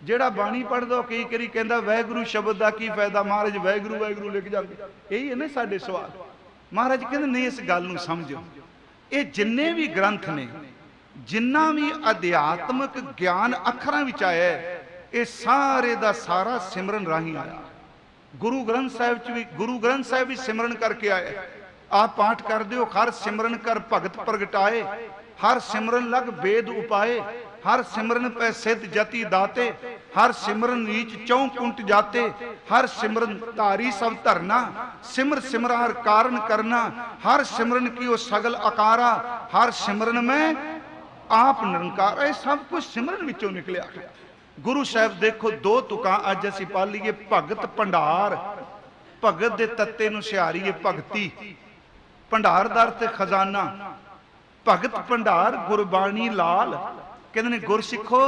S1: ਜਿਹੜਾ ਬਾਣੀ ਪੜਦਾ ਕਈ ਕਰੀ ਕਹਿੰਦਾ ਵਾਹਿਗੁਰੂ ਸ਼ਬਦ ਦਾ ਕੀ ਫਾਇਦਾ, ਮਹਾਰਾਜ ਵਾਹਿਗੁਰੂ ਵਾਹਿਗੁਰੂ ਲਿਖ ਜਾਂਦੇ। ਇਹੀ ਹੈ ਨਾ ਸਾਡੇ ਸਵਾਲ। ਮਹਾਰਾਜ ਕਹਿੰਦੇ ਨਹੀਂ, ਇਸ ਗੱਲ ਨੂੰ ਸਮਝੋ, ਇਹ ਜਿੰਨੇ ਵੀ ਗ੍ਰੰਥ ਨੇ, ਜਿੰਨਾ ਵੀ ਅਧਿਆਤਮਿਕ ਗਿਆਨ ਅੱਖਰਾਂ ਵਿੱਚ ਆਇਆ, ਇਹ ਸਾਰੇ ਦਾ ਸਾਰਾ ਸਿਮਰਨ ਰਾਹੀਂ ਆਇਆ। ਗੁਰੂ ਗ੍ਰੰਥ ਸਾਹਿਬ ਚ ਵੀ, ਗੁਰੂ ਗ੍ਰੰਥ ਸਾਹਿਬ ਵੀ ਸਿਮਰਨ ਕਰਕੇ ਆਇਆ। ਆਪ ਪਾਠ ਕਰਦੇ ਹੋ, ਹਰ ਸਿਮਰਨ ਕਰ ਭਗਤ ਪ੍ਰਗਟਾਏ, हर सिमरन लग वेद उपाए, हर सिमरन पै सिद्ध जति दाते, हर सिमरन रीच चौं कुंट जाते, हर सिमरन धारी सब धरना, सिमर सिमर हर कारण करना, हर सिमरन की ओ सगल आकारा, हर सिमरन में आप निरंकार। ये सब कुछ सिमरन विचों निकलिया। गुरु साहब देखो दो तुकां अज असीं पढ़ लईए, भगत भंडार, भगत दे तत्ते नूं सिहारीए भगती, भंडार दा अर्थ खजाना, भगत भंडार गुरबाणी लाल। कहते ने गुरसिखो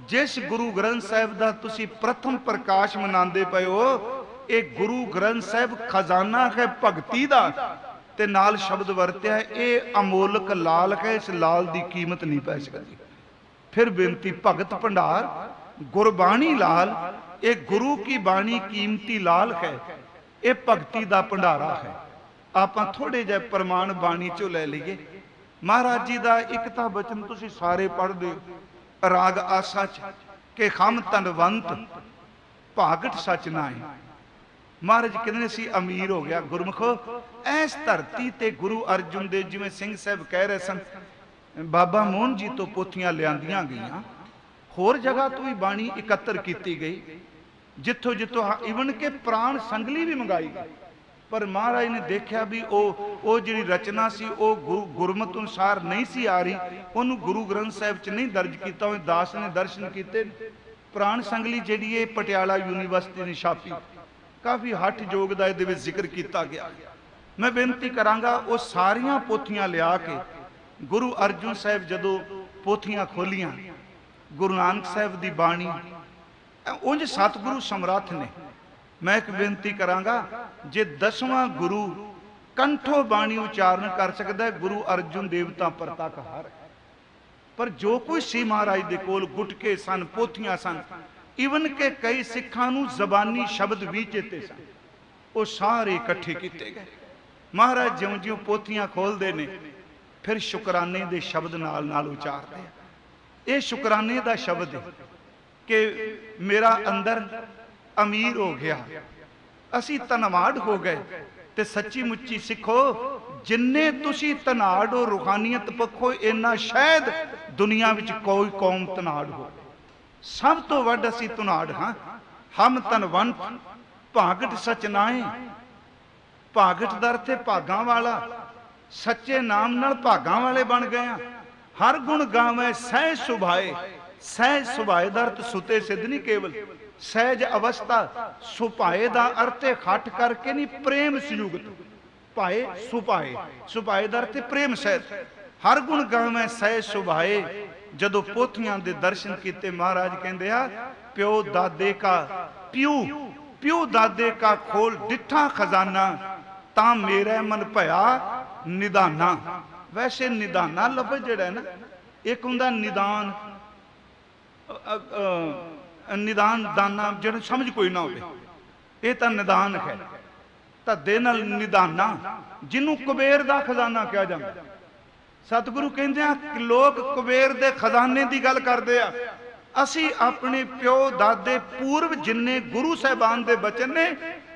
S1: जिस गुरु ग्रंथ साहिब दा तुसी प्रथम प्रकाश मनांदे पए हो, ये गुरु ग्रंथ साहिब खजाना है भगती दा, ते नाल शब्द वरत्या ये अमोलक लाल है, इस लाल दी कीमत नहीं पै सकती। फिर बेनती, भगत भंडार गुरबाणी लाल, ये गुरु की बाणी कीमती लाल है, ये भगती दा भंडारा है। आपां थोड़े जिहे प्रमाण बाणी चों लै लईए। महाराज जी का एक तो बचन तुसी सारे पढ़ते हो, राग आसा च के खम धनवंत भागट सच नाए। महाराज कहते सी अमीर हो गया गुरमुखो। इस धरती ते गुरु अर्जुन देव जिवें सिंह साहब कह रहे सन, बाबा मोहन जी तो पोथियां लियांदियां गईयां, होर जगह तो भी बाणी इकत्र की गई, जिथों जिथों इवन के प्राण संगली भी मंगाई गई। पर महाराज ने देखा भी वो जी रचना सी गुरमत अनुसार नहीं सी आ रही, उन्होंने गुरु ग्रंथ साहिब च नहीं दर्ज किया। दास ने दर्शन किए। प्राण संगली जी है पटियाला यूनिवर्सिटी ने छापी, काफ़ी हठ योग का ये जिक्र किया गया। मैं बेनती करांगा वो सारिया पोथियां लिया के गुरु अर्जुन साहिब जदों पोथियां खोलियां, गुरु नानक साहिब की बाणी उंज सतगुरु समर्थ ने। मैं एक बेनती करांगा, जे 10वां गुरु कंठों बाणी उच्चारण कर सकता है, गुरु अर्जुन देवता परतक हर। पर जो कोई सी महाराज दे कोल गुटके सन, पोथियां सन, इवन के कई सिखां नूं जबानी शब्द भी चेते सन, वो सारे इकट्ठे किए गए। महाराज ज्यों ज्यों पोथियां खोलते ने, फिर शुकराने दे शब्द नाल नाल उचारते। ये शुकराने दा शब्द है कि मेरा अंदर अमीर हो गया, असी धनवाड़ हो गए। ते सच्ची मुच्ची सिखो, जिन्ने तुसी धनाड़ हो रूहानियत पखो, इन्ना शायद दुनिया विच कोई कौम धनाड़ हो। सब तो वड्ड असी धनाड़ हाँ। हम धनवंत भागट सच नाए। भागट दर थे भागां वाला, सच्चे नाम नाल भागां वाले बन गए। हर गुण गावे सह सुभाए। सह सुभाए दा अर्थ सुते सिद्ध नहीं, केवल सहज अवस्था। सुभाए दा अर्थ खट करके नहीं, प्रेम संयुक्त पाए सुभाए। सुभाए दा अर्थ प्रेम सहित। हर गुण गावे सहज सुभाए। जदों पोथियां दे दर्शन किते, महाराज कहंदे आ, प्यो दादे का प्यू प्यू दादे का खोल डिठा खजाना, तां मेरा मन भया निदाना। वैसे निदाना लफ्ज़ जिहड़ा है ना, एक हुंदा निदान, निदान दाना जो समझ कोई ना हो, ये तो निदान है। धद्दे नाल निदाना, जिन्हों कुबेर का खजाना कहा जाता। सतगुरु कहते हैं लोग कुबेर के खजाने की गल करते हैं, असी अपने प्यो दादे पूर्व जिन्ने गुरु साहबान के बचन ने,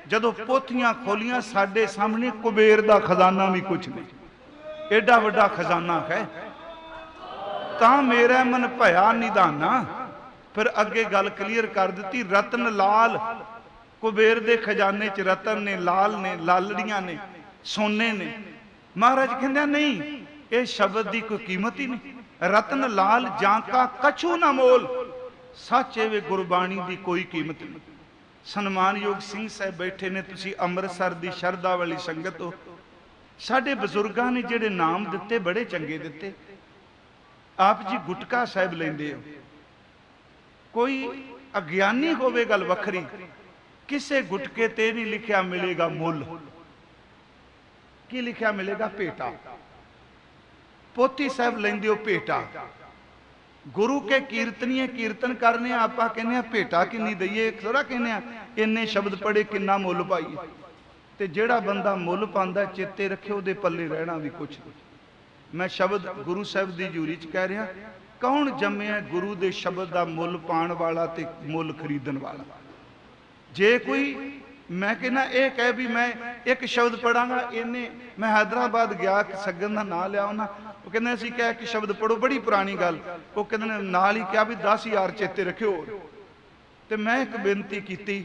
S1: जदों पोथियां खोलियां साडे सामने कुबेर का खजाना भी कुछ नहीं। एडा वड्डा खजाना है। तां मेरा मन भया निधाना। फिर अगे गल क्लीयर कर दी, रतन लाल कुबेर दे खजाने च रतन ने, लाल ने, लालड़ियां ने, सोने ने। महाराज कहंदे नहीं, ये शब्द की कोई कीमत ही नहीं। रतन लाल जांका कछु ना मोल, सच एवे गुरबाणी की कोई कीमत नहीं। सन्मानयोग सिंह साहब बैठे ने, तुसी अमृतसर की शरधा वाली संगत हो। साडे बजुर्गां ने जिहड़े नाम दिते बड़े चंगे दिते। आप जी गुटका साहब लेंदे हो, कोई अज्ञानी होवे गल वखरी, किसे गुटके ते नहीं लिखिया मिलेगा मुल। की लिखिया मिलेगा? पेटा। पोथी साहब लेंदे हो पेटा। गुरु के कीर्तनीय कीर्तन करने, आप कहने भेटा किन्नी दईए, थोड़ा कहने इन्ने शब्द पढ़े किन्ना मुल पाइए। तो जेड़ा बंदा मुल पांदा चेते रखे, उहदे पल्ले रहना भी कुछ नहीं। मैं शब्द गुरु साहब की हजूरी च कह रहा, कौन जम्मिया गुरु के शब्द का मुल पाण वाला ते मुल खरीदण वाला? जे कोई मैं कहना यह कह भी मैं एक शब्द पढ़ांगा, इन्हें मैं हैदराबाद गया सगन का नाम लिया उन्हें, वो कहते असीं कह कि शब्द पढ़ो, बड़ी पुरानी गल। वो कहते नाल ही क्या भी 10,000 चेते रखियो। तो मैं एक बेनती की,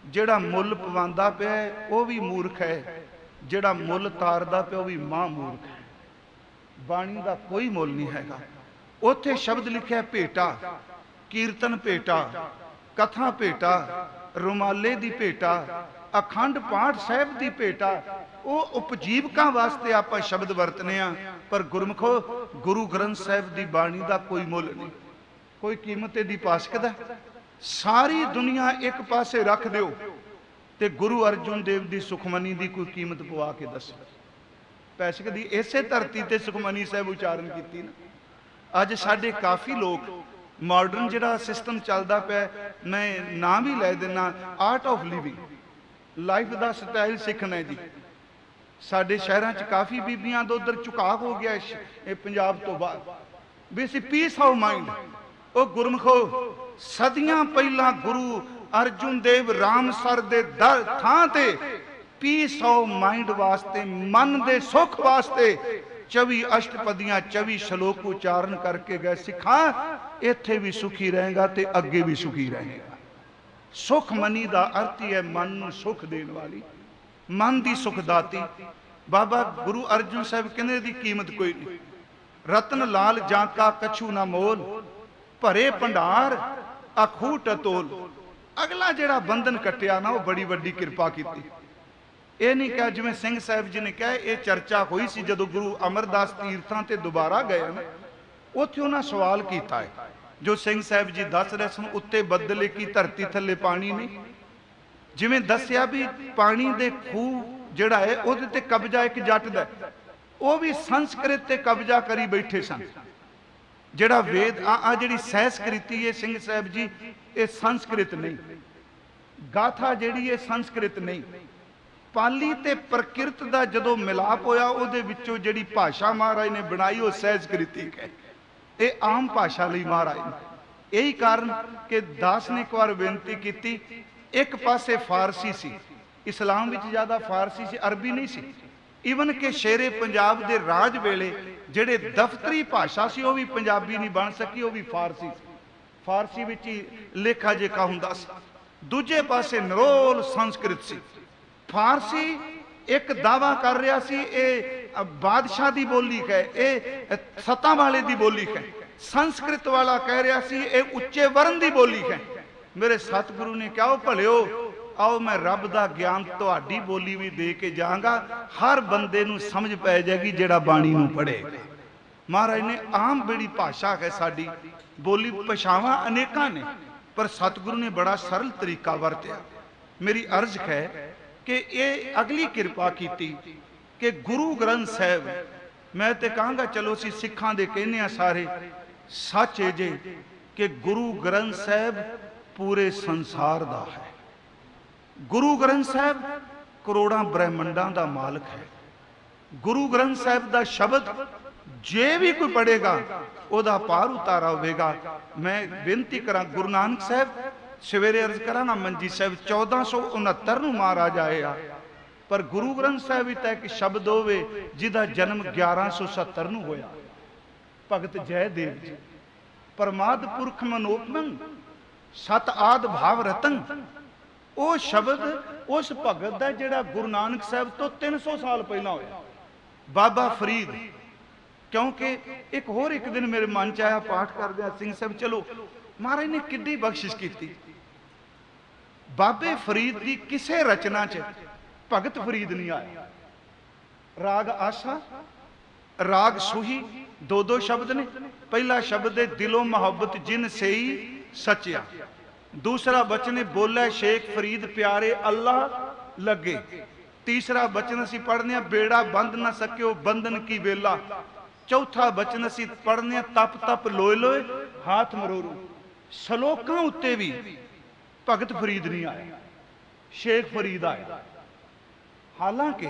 S1: जेड़ा मुल पवांदा पिया वह भी मूर्ख है, जेड़ा मुल तारदा पिया वह भी महामूर्ख है। बाणी का कोई मुल नहीं हैगा। उत्थे शब्द लिखा भेटा, कीर्तन भेटा, कथा भेटा, रुमाले दी भेटा, अखंड पाठ साहब दी भेटा। वो उपजीवका वास्ते आप शब्द वरतने, पर गुरमुखो गुरु ग्रंथ साहब की बाणी का कोई मुल नहीं, कोई कीमत दी पा सकदा। सारी दुनिया एक पासे रख दो ते गुरु अर्जुन देव की सुखमनी की कोई कीमत पवा के दसो, पै सकदी? इसे धरती ते सुखमनी साहब उचारण की ना। अज साडे काफ़ी लोग मॉडर्न जिहड़ा सिस्टम चलदा पिया, मैं नाम भी लै देना, आर्ट ऑफ लिविंग, लाइफ का स्टाइल सीखना है जी। साडे शहरों च काफ़ी बीबियां दा उधर झुकाव हो गया है पंजाब तो बाद भी असीं पीस ऑफ माइंड। वो गुरमुखो सदियां पहला गुरु अर्जुन देव रामसर दे दर थां ते पीस ऑफ माइंड वास्ते, मन दे सुख वास्ते 24 अष्टपदियां 24 श्लोक उच्चारण करके गए, सिखा इत्थे भी सुखी रहेगा ते अगे भी सुखी रहेगा। सुख मनी का अर्थ ही है मन नूं सुख देने वाली, मन की सुखदाती। बाबा गुरु अर्जुन साहब कहने दी कीमत कोई नहीं। रतन लाल जांका कछु ना मोल, भरे भंडार अखूट अतोल। अगला जिहड़ा बंधन कटिया ना, वो बड़ी वड्डी किरपा की। यह नहीं कहा जिवें सिंह साहब जी ने कहा, यह चर्चा हुई सी जदों गुरु अमरदास तीर्थां ते दोबारा गए ना, उत्थे उन्हां सवाल किया है जो सिंह साहब जी दस रहे सन, उत्ते बदले की धरती थले पानी नहीं। जिवें दसिया भी पानी दे खूह जिहड़ा है उहदे ते कब्जा एक जट दा, वो भी संस्कृत ते कब्जा करी बैठे सन। जिहड़ा वेद आ जिहड़ी सहस्कृति है सिंह साहब जी, ये संस्कृत नहीं। गाथा जिहड़ी है संस्कृत नहीं। पाली ते प्रकृत का जदों मिलाप होया, उहदे विचों जिहड़ी भाषा महाराज ने बनाई वो सहस्कृतिक है। ये आम भाषा लई महाराज ने। यही कारण कि दास ने एक बार बेनती की, एक पासे फारसी सी, इस्लाम विच ज़्यादा फारसी सी, अरबी नहीं सी। ईवन के शेरे पंजाब दे राज वेले जिहड़े दफ्तरी भाषा सी वो भी पंजाबी नहीं बन सकी, वो भी फारसी सी। फारसी विच ही लेखा जेखा हुंदा सी। दूजे पासे नरोल संस्कृत सी। फारसी एक दावा कर रहा सी ये बादशाह की बोली है, ये सत्ता वाले की बोली है। संस्कृत वाला कह रहा सी ये उच्चे वर्ण की बोली है। मेरे सतगुरु ने कहा भलिओ आओ मैं रब का ज्ञान तुहाडी बोली भी दे के जाऊंगा, हर बंदे नूं समझ पै जाएगी जिहड़ा बाणी नूं पढ़ेगा। महाराज ने आम बड़ी भाषा है साडी, बोली भाषावां अनेकां ने, पर सतगुरु ने बड़ा सरल तरीका वरतिया। मेरी अर्ज है कि ये अगली कृपा की कि गुरु ग्रंथ साहब, मैं तो कहूँगा चलो असीं सिखां दे कहने सारे सच है जे कि गुरु ग्रंथ साहब पूरे संसार दा है। गुरु ग्रंथ साहब करोड़ां ब्रह्मंडां दा मालिक है। गुरु ग्रंथ साहब दा शब्द जे भी कोई पढ़ेगा ओदा पार उतारा होगा। मैं बेनती करा गुरु नानक साहब सवेरे अर्ज करा ना मंजी साहब 1469 नूं महाराज आए आ, पर गुरु ग्रंथ साहिब विच एक शब्द होवे जिहदा जन्म 1170 नूं होया। भगत जयदेव जी। परमाद पुरख मनोपमन सत आद भाव रतन, वो शब्द उस भगत का जिहड़ा गुरु नानक साहब तो 300 साल पहला होया। बाबा फरीद, क्योंकि एक होर एक दिन मेरे मन च आया पाठ करदे सिंह साहब, चलो महाराज ने किड्डी बख्शिश की। बाबे फरीद की किसे रचना च भगत फरीद नहीं आया। राग आशा, राग सुही, दो दो शब्द ने। पहला शब्द है दिलो मोहब्बत जिन से ही सचिया, दूसरा वचन है बोले शेख फरीद प्यारे अल्लाह लगे, तीसरा वचन असी पढ़ने बेड़ा बंद ना सकियो बंधन की बेला, चौथा वचन असी पढ़ने तप तप लोए लोए हाथ मरोरू। सलोकां उत्ते भी भगत फरीद नहीं आया, शेख फरीद आया। हालांकि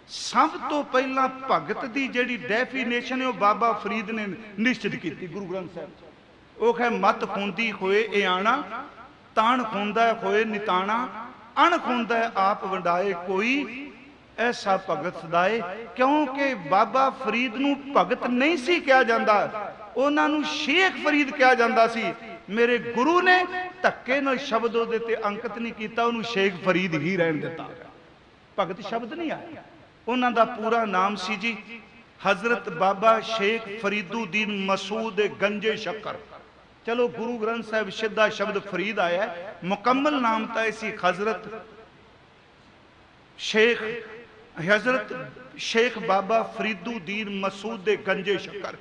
S1: सब तो पहला भगत की जिहड़ी डेफिनेशन है वह बाबा फरीद ने निश्चित की गुरु ग्रंथ साहब। वो है मत खुंदी होए ए आना, तान खुंदा होए निताना, अण खुंदा आप वंडाए कोई, ऐसा भगत सदाए। क्योंकि बाबा फरीद नूं भगत नहीं सी कहा जाता, उन्हां नूं शेख फरीद कहा जाता सी। मेरे गुरु ने धक्के नाल शब्द उहदे ते अंकित नहीं किया, उन्होंने शेख फरीद ही रहन दिता, भगत शब्द नहीं आया। उन्हां दा पूरा नाम सी जी हजरत बाबा शेख फरीदुद्दीन मसूद गंजे शक्कर। चलो गुरु ग्रंथ साहिब सीधा शब्द फरीद आया, मुकम्मल नाम तो ऐसी हजरत शेख बाबा फरीदुद्दीन मसूद गंजे शक्कर।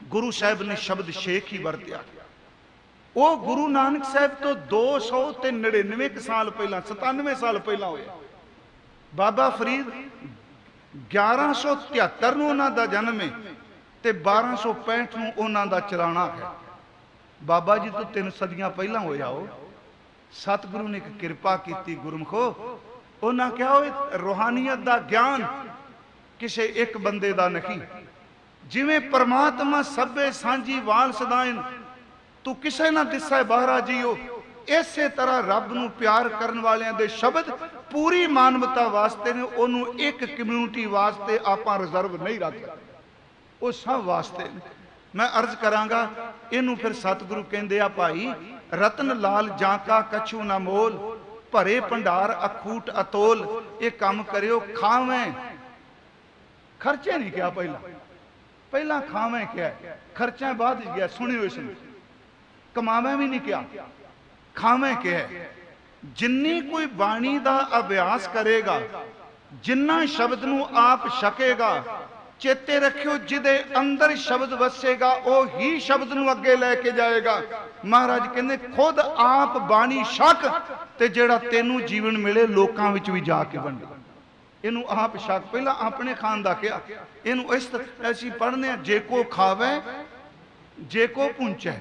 S1: गुरु साहब ने शब्द शेख ही वरत्या। वो गुरु नानक साहब तो 299 साल पहला, 97 साल पहला होया। बाबा फरीद 1173 ਨੂੰ ਉਹਨਾਂ ਦਾ जन्म है ਤੇ 1265 ਨੂੰ ਉਹਨਾਂ ਦਾ ਚਲਾਣਾ है। बाबा जी तो 3 सदियां पहला होया हो। सतगुरु ने एक कृपा की गुरमुखो, उन्हें क्या हो रूहानियत का ज्ञान किसी एक बंदे का नहीं। जिमें परमात्मा सभे सांझी वाल सदाइन, तू किसे ना दिसा बाहरा जीओ, इसे तरह रब नूं प्यार करने वालियां दे शब्द पूरी मानवता वास्ते ने, उन्होंने एक कम्यूनिटी वास्ते आपां रिजर्व नहीं रखते, वो सब वास्ते। मैं अर्ज करांगा इनू फिर सतगुरु कहंदे आ भाई रतन लाल जांका कछू ना मोल, भरे भंडार अखूट अतोल, ये काम करियो खावें। खर्चे नहीं क्या, पहला खावें क्या, खर्चा बाद गया, सुनियो इसमें। कमावें भी नहीं क्या, खावें क्या है। जिन्नी कोई बाणी का अभ्यास करेगा, जिन्ना शब्द नूं आप छकेगा, चेते रखियो जिदे अंदर शब्द वसेगा वो ही शब्द नूं अगे लैके जाएगा। महाराज कहते खुद आप बाणी छक ते जेड़ा तेनू जीवन मिले लोकां विच भी जाके वंडे। इनू आप छक, पहला अपने खान का क्या, इनू इस ऐसी पढ़ने जे को खावे जे को पुंचे,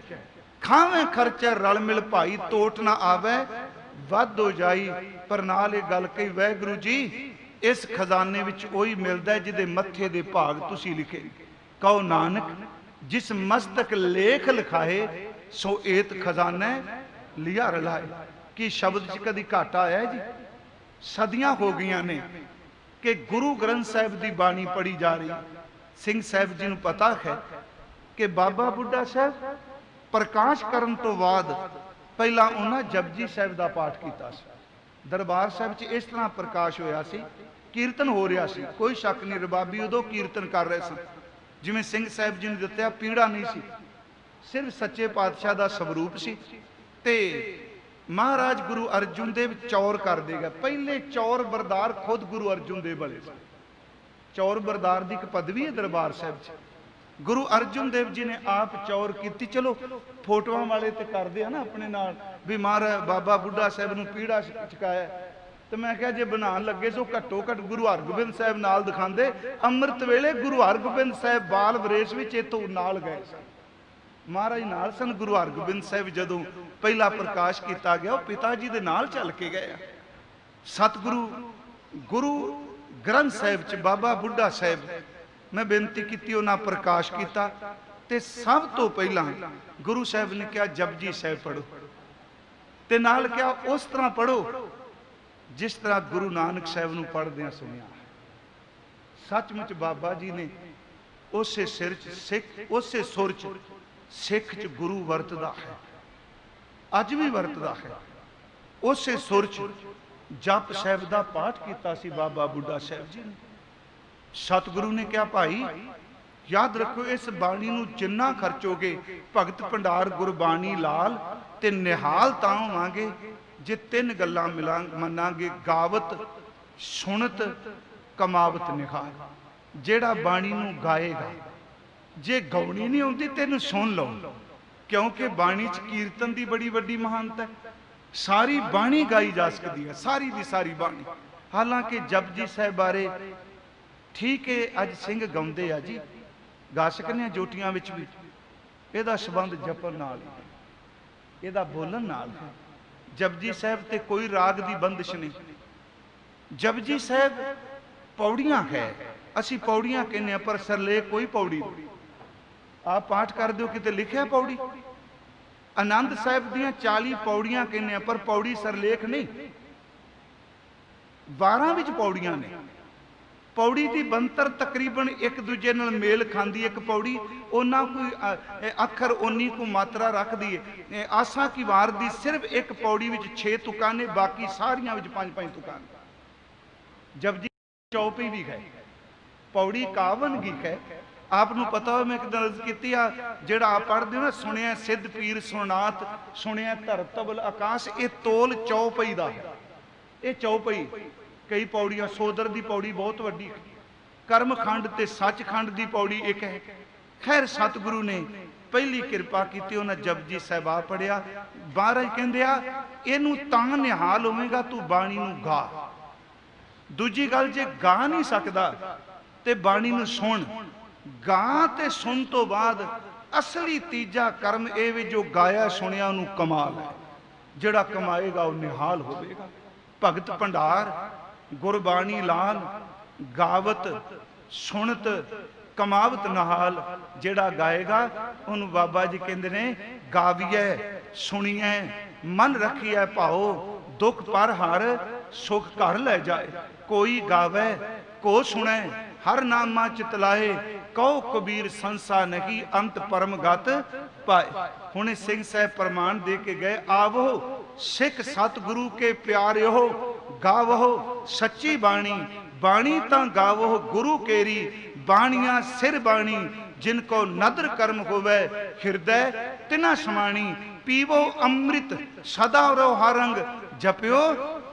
S1: खावे खर्चे रल मिल भाई तोट ना आवे, वध हो जाई पर नाल ये गल कही वाहिगुरू जी इस खजाने विच ओही मिलदा है जिहदे मत्थे दे भाग तुसी लिखे। कहो नानक जिस मस्तक लेख लिखाए सो एत खजाना लिया रलाए। कि शब्द च कदी घाटा आया जी? सदियां हो गई ने कि गुरु ग्रंथ साहिब की बाणी पढ़ी जा रही। सिंह साहिब जी नूं पता है कि बाबा बुढ़ा साहब प्रकाश करन तो बाद पहला उन्हें जपजी साहिब का पाठ किया। दरबार साहिब च इस तरह प्रकाश होया सी, कीर्तन हो रहा सी, कोई शक नहीं, रबाबी उदों कीर्तन कर रहे सन। जिवें सिंह साहिब जी ने दिता पीड़ा नहीं सी, सिर्फ सच्चे पातशाह का स्वरूप सी। ते महाराज गुरु अर्जुन देव चौर कर देगा। पहले चौर बरदार खुद गुरु अर्जुन देव वाले सन। चौर बरदार की एक पदवी है दरबार साहिब च। गुरु अर्जुन देव जी ने आप चौर की। चलो फोटोआं वाले तो करते हैं ना अपने नाल भी महाराज बाबा बुढ़ा साहब नूं पीड़ा चुकाया, तो मैं क्या जे बनान लगे सो घट्टो घट गुरु हरगोबिंद साहब नाल दिखाते। अमृत वेले गुरु हरगोबिंद साहब बाल वरेश विच इत्थों नाल गए सन, महाराज नाल सन। गुरु हरगोबिंद साहब जदों पहला प्रकाश किया गया पिता जी दे नाल चल के गए। सतगुरु गुरु ग्रंथ साहिब च बाबा बुढ़ा साहब मैं बेनती की उन्हें प्रकाश किया। ते सब तो पहला गुरु साहब ने कहा जपजी साहब पढ़ो, ते नाल क्या उस तरह पढ़ो जिस तरह गुरु नानक साहब नूं पढ़दे सुनिया, सचमुच बाबा जी ने उसे सिर च सिख, उसे सुर च सिख च गुरु वरतदा है, अज भी वरतदा है। उसे सुर च जप साहब का पाठ किया सी बाबा बुढ़ा साहब जी ने। सतगुरु ने कहा भाई याद रखो, इस बाणी नूं जिन्ना खर्चोगे, भगत भंडार गुरबाणी लाल ते निहाल तां होवांगे जे तीन गल्लां मिलां मनांगे, गावत सुनत कमावत निहाल। जेड़ा बाणी नूं गाएगा, जे गाउणी नहीं आउंदी तेनूं सुन लो, क्योंकि बाणी च कीर्तन की बड़ी वड्डी महानता है। सारी बाणी गाई जा सकती है, सारी की सारी बाणी। हालांकि जपजी साहब बारे ठीक है अज सिंह गाउंदे आ जी, गा सकने हैं जोटियां विच भी, इहदा संबंध जपन नाल है, इहदा बोलन नाल है। जपजी साहब ते कोई राग की बंदिश नहीं। जपजी साहब पौड़ियां है, असी पौड़ियां कहने हैं, पर सरलेख कोई पौड़ी नहीं। आप पाठ कर दो किते लिखिया पौड़ी। आनंद साहब दियां 40 पौड़ियां कहने हैं, पर पौड़ी सरलेख नहीं। 12 विच पौड़ियां ने। पौड़ी की बनतर तकरीबन एक दूजे नाल मेल खांदी। एक पौड़ी ओना कोई अखर ओनी को मात्रा रख दी है। आसा की वार दी सिर्फ एक पौड़ी विच 6 तुकां ने, बाकी सारियां विच 5-5 तुकां ने। जपजी चौपी भी है, पौड़ी कावन की है। आपनू पता हो, मैं एक दिन अर्ज की आ, जेड़ा आप पढ़ते हो ना, सुनिया सिद्ध पीर सुनात, सुनिया धर तबल आकाश, ये तोल चौपई का है। ये चौपई कई पौड़ियां, सोदर की पौड़ी बहुत वड्डी, कर्मखंड ते सचखंड की पौड़ी एक है। खैर सतगुरु ने पहली किरपा की, उन्हें जपजी साहिबा पढ़िया। महाराज कहते आ इनू तां निहाल होवेगा तू बाणी नू गा। दूजी गल, जे गा नहीं सकता ते बाणी नू सुन। गा ते सुन तो बाद असली तीजा कर्म ये वे जो गाया सुनिया उन्होंने कमाल है। जिहड़ा कमाएगा वह निहाल होवेगा। भगत भंडार गुरबाणी लाल, गावत सुनत कमावत नहाल। जिहड़ा गाएगा उन्होंने बाबा जी कहते ने गाविए सुनिए मन रखिए भाओ, दुख पर हर सुख घर ले जाए। कोई गावे को सुने हर नामा चितलाए, कहो कबीर संसा नहीं अंत परमगत पाए। हुणे सिंह साहब प्रमाण दे के गए, आवो सिख सतगुरु के प्यारे हो, गावो सच्ची बाणी। बाणी ता गावो गुरु केरी, बाणियां सिर बाणी जिनको नदर कर्म होवे, हृदय तिना समाणी। पीवो अमृत सदा रो हारंग, जपियो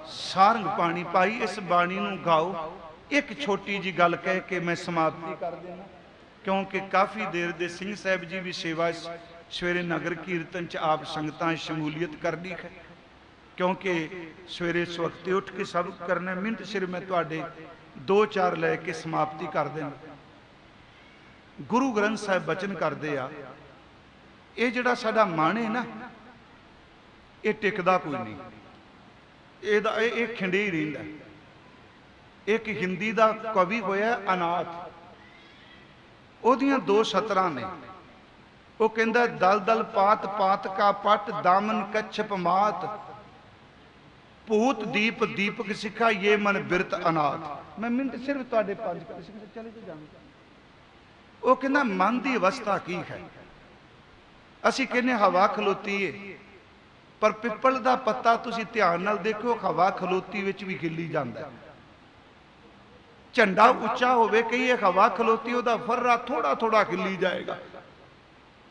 S1: सारंग पानी। भाई इस बाणी नू गाओ। एक छोटी जी गल कह के मैं समाप्ति कर देना, क्योंकि काफ़ी देर दे सिंह साहब जी भी सेवा सवेरे नगर कीर्तन च आप संगतां शमूलीयत करनी है, क्योंकि सवेरे सवखते उठ के सब करना। मिनट सिर मैं तुहाडे 2-4 लैके समाप्ति कर देना। गुरु ग्रंथ साहब बचन करते आ, ये जिहड़ा साडा मन है ना, ये टिकदा कोई नहीं, ये खिंडे ही रहिंदा। एक हिंदी का कवि होया अनाथ, ओदियां 2 सतरां ने। वो कहंदा दल दल पात पात का पट, दामन कच्छप मात, भूत दीप दीपक सिखा, ये मन बिरत अनाथ। मैं मिनट सिर्फ तुहाडे 5 चले तो जाऊंगा। वो कहंदा मन की अवस्था की है। असी कहने हवा खलोती है, पर पिपल का पत्ता तुसीं ध्यान नाल देखो, हवा खलोती विच भी हिली जांदा है। झंडा उच्चा होवे, कई हवा खलोती उहदा फर्रा थोड़ा थोड़ा हिली जाएगा।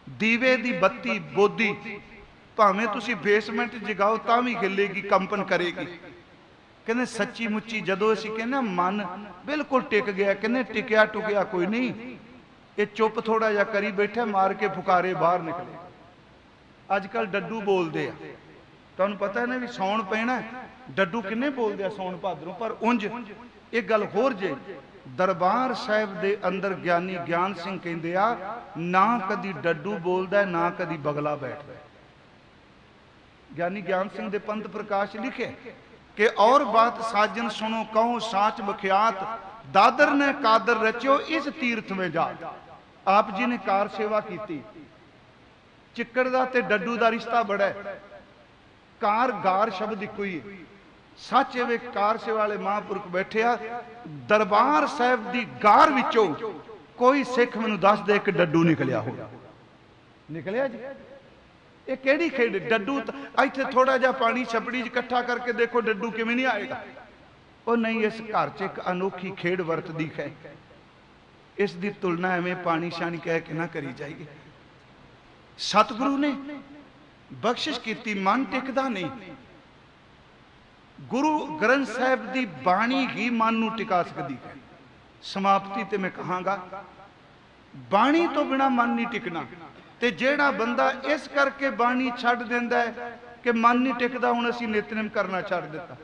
S1: दीवे दी बत्ती बोदी भावें तुसीं बेसमेंट जगाओ तां भी हिलेगी, कंपन करेगी। कहने सच्ची मुच्ची जदों असीं कहने मन बिल्कुल टिक गया, कहने टिकिया टुकिया कोई नहीं, ये चुप थोड़ा जिहा करी बैठा, मार के फुकारे बाहर निकले। अजकल डड्डू बोलते हैं, तुहानूं पता है ना भी सौण पैना, डड्डू किन्ने बोलते हैं सौण भादरों। पर उंज एक गल होर जे, दरबार साहिब दे अंदर ज्ञानी ज्ञान सिंह कहंदे आ, ना कदी डड्डू बोलदा ना कदी बगला बैठदा। ज्ञानी ज्ञान सिंह दे पंथ प्रकाश लिखे कि और बात साजन सुनो कहो साच बख्यात, दादर ने कादर रचो इस तीर्थ में जा। आप जी ने कार सेवा की, चिक्कड़ दा ते डड्डू दा रिश्ता बड़ा है। कार गार शब्द इको ही, सच वे कारसे वाले महापुरख बैठे आ, दरबार साहब की गार विचों कोई सिख मैनूं दस दे कि डड्डू निकलिया हो, निकलिया जी? ये केड़ी खेड? डड्डू इत्थे थोड़ा जा पानी छपड़ी इकट्ठा करके देखो, डड्डू किवें नहीं आएगा? वो नहीं, इस घर च एक अनोखी खेड वरतदी है। इस दी तुलना एवें पानी शानी कह के ना करी जाइए। सतगुरु ने बख्शिश की, मन टिकदा नहीं। गुरु ग्रंथ साहब की बाणी ही मन नूं टिका सकती है। समाप्ति ते मैं कहांगा, बाणी तो बिना मन नहीं टिकना। ते जेड़ा बंदा इस करके बाणी छड्ड दिंदा है कि मन नहीं टिकदा, हुण असीं नितनेम करना छड्ड दिता।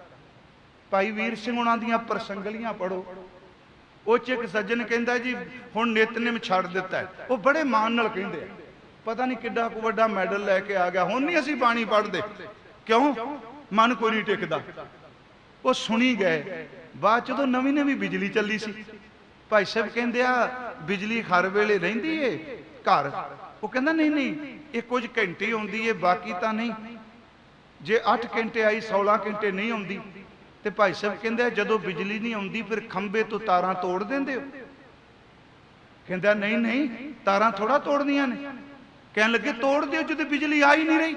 S1: भाई वीर सिंह उन्हां दीआं प्रसंगलियां पढ़ो, ਉਹ ਚ एक सज्जन कहता जी हुण नितनेम छड्ड दिता है। वो बड़े मान नाल कहंदे, पता नहीं किड्डा को वड्डा मैडल लैके आ गया, हुण नहीं असीं बाणी पढ़दे, क्यों? मन कोई नहीं टिकदा। वो सुनी गए। बाद जदों नवीं नवीं बिजली चली सी, भाई साहब कहंदे आ बिजली हर वेले रहिंदी है घर? वो कहंदा नहीं नहीं, ये कुछ घंटे आउंदी है, बाकी तां नहीं। जे 8 घंटे आई 16 घंटे नहीं आउंदी। ते भाई साहब कहंदे जदों बिजली नहीं आउंदी फिर खंबे तो तारां तोड़ देंदे हो? कहंदा नहीं नहीं, तारां थोड़ा तोड़नियां ने। कहन लगे तोड़ दिओ, जदों बिजली आ ही नहीं रही,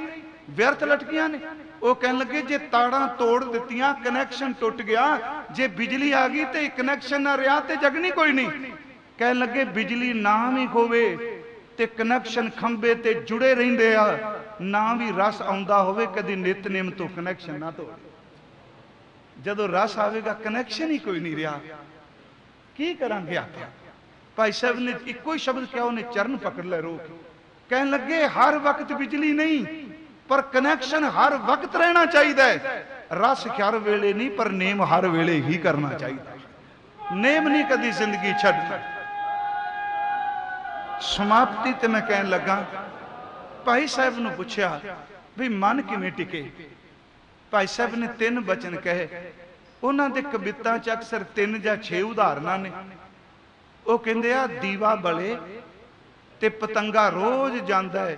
S1: व्यर्थ लटकियां ने। वो कहन लगे जे तारां तोड़ दित्तियां कनैक्शन टुट गया, जे बिजली आ गई तो कनैक्शन ना रहा तो जगनी कोई नहीं। कहन लगे बिजली ना भी होवे ते कनैक्शन खंबे ते जुड़े रहिंदे आ, ना भी रस आउंदा होवे कदी नितनेम तो कनैक्शन ना तोड़। जदों रस आवेगा कनैक्शन ही कोई नहीं रहा, की करांगे आख्या? भाई साहब ने इको ही शब्द क्या, उन्हें चरण पकड़ ले रोक। कहन लगे हर वक्त बिजली नहीं, पर कनैक्शन हर वक्त रहना चाहिए। रस हर वेले नहीं, पर नेम हर वेले ही करना चाहिए। नेम नहीं कदी जिंदगी छड्डना। समाप्ति ते मैं कहन लगा, भाई साहब ने पूछा भी मन किवें टिके? भाई साहब ने 3 बचन कहे। उन्होंने कविता च अक्सर 3 या 6 उदाहरण ने। वो कहंदे आ दीवा बले ते पतंगा रोज जांदा है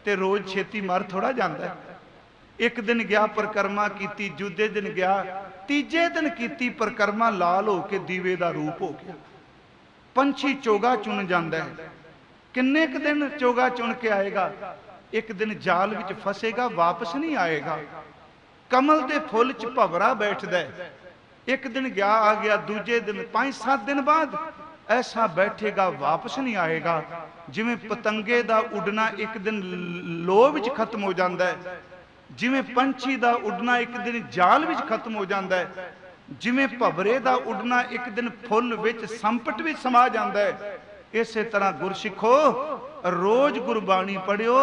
S1: ते रोज छेती मर थोड़ा जांदा है। एक दिन गया परिक्रमा कीती, दूजे दिन गया, तीजे दिन कीती परिक्रमा, लाल हो के दीवे दा रूप हो गया। पंछी चोगा चुन जांदा है, किन्ने क दिन चोगा चुन के आएगा? एक दिन जाल विच फसेगा, वापस नहीं आएगा। कमल दे फुल च भवरा बैठदा है, एक दिन गया आ गया, दूजे दिन 5-7 दिन बाद ऐसा बैठेगा, वापस नहीं आएगा। जिवें पतंगे दा उड़ना एक दिन लोह विच खत्म हो जाता है, जिवें पंछी दा उड़ना एक दिन जाल विच खत्म हो जाता है, जिवें भवरे दा उड़ना एक दिन फुल विच संपट विच समा जाता है। इस तरह गुरसिखो रोज गुरबाणी पढ़ियो,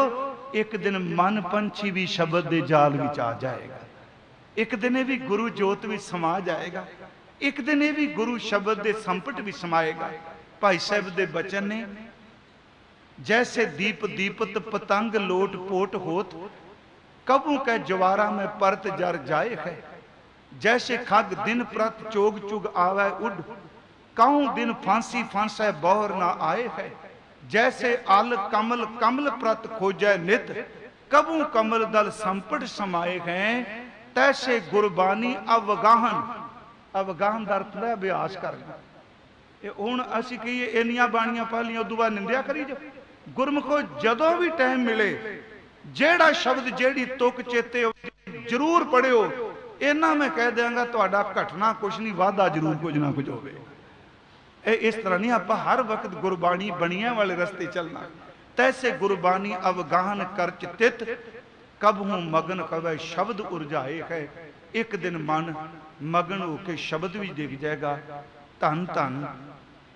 S1: एक दिन मन पंछी भी शब्द दे जाल विच आ जाएगा, एक दिन ये भी गुरु जोत भी समा जाएगा, एक दिन ये भी गुरु शब्द दे संपट भी समाएगा। भाई साहब दे बचन ने, जैसे दीप दीपत पतंग लोट पोट होत, कबू कह जवारा में परत जर जाए है। जैसे खग दिन प्रत चोग चुग आवे उड, काऊ दिन फांसी फांसै बौर ना आए है। जैसे आल कमल कमल प्रत खोजै नित, कबू कमल दल संपट समाए हैं। तैसे गुरबानी अवगाहन, अवगाहन का अर्थ है अभ्यास करना। हुण असीं कहिए इन्नियां बाणियां पढ़ लियां, उदों बाद निंदिया करी जो। गुरमुखो जदों भी टाइम मिले, जेड़ा शब्द जेड़ी तुक चेते जरूर पढ़ियो। इन्ना मैं कह देंगा तुहाडा घटना कुछ नहीं, वाधा जरूर कुछ ना कुछ होवे। इस तरह नहीं, आपां हर वक्त गुरबाणी बणियां वाले रस्ते चलना। तैसे गुरबानी अवगाहन कर चितित, कबहू मगन कवै शब्द उरझाए है। एक दिन मन मगन होकर शब्द भी दिख जाएगा। धन धन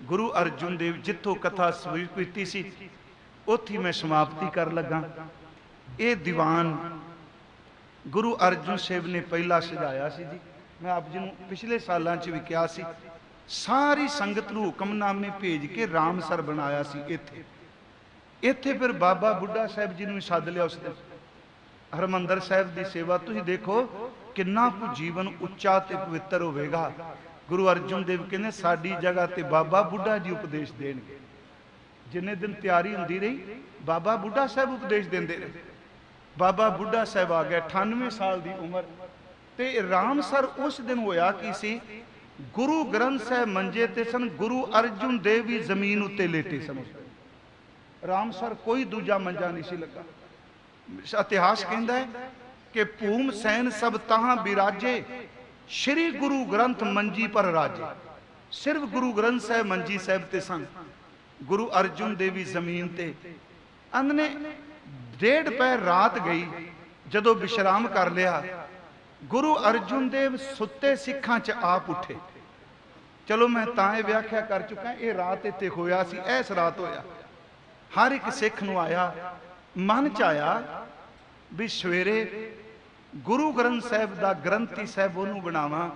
S1: गुरु अर्जुन देव जिथों कथा स्वीकृति सी, उत्थे मैं समाप्ति कर लगा। ये दीवान गुरु अर्जुन साहब ने पहला सजाया सी जी। मैं आप जी पिछले सालों च भी कहा सी, सारी संगत नूं हुक्मनामे भेज के रामसर बनाया सी। इत्थे इत्थे फिर बाबा बुढ़ा साहब जी नूं सद लिया। उस दिन हरमंदर साहब की सेवा तुसीं देखो किन्ना कु जीवन उच्चा ते पवित्र होवेगा। गुरु अर्जुन देव कहने साडी जगह ते बाबा बुढ़ा जी उपदेश देणगे। जिन्ने दिन तैयारी हुंदी रही, बाबा बुढ़ा साहब उपदेश देंदे रहे। बाबा बुढ़ा साहब आ गया, 98 साल की उम्र। ते रामसर उस दिन होया कि सी, गुरु ग्रंथ साहब मंजे ते सन, गुरु अर्जुन देव भी जमीन उत्ते लेटे सन। रामसर कोई दूजा मंजा नहीं सी लगा। इतिहास कहता है कि भूम सैन सब तहां बिराजे, श्री गुरु ग्रंथ मंजी पर राजे। सिर्फ गुरु ग्रंथ साहब मंजी साहब ते सन, गुरु अर्जुन देव भी जमीन ते। अंदने 1.5 पैर रात गई, जदों विश्राम कर लिया, गुरु अर्जुन देव सुते सिखां च आप उठे। चलो मैं तां व्याख्या कर चुका, ये रात इत्थे होया सी, ऐस रात होया। हर एक सिख नूं आया, मन च आया भी सवेरे गुरु ग्रंथ साहब दा ग्रंथी साहब उहनूं बनावां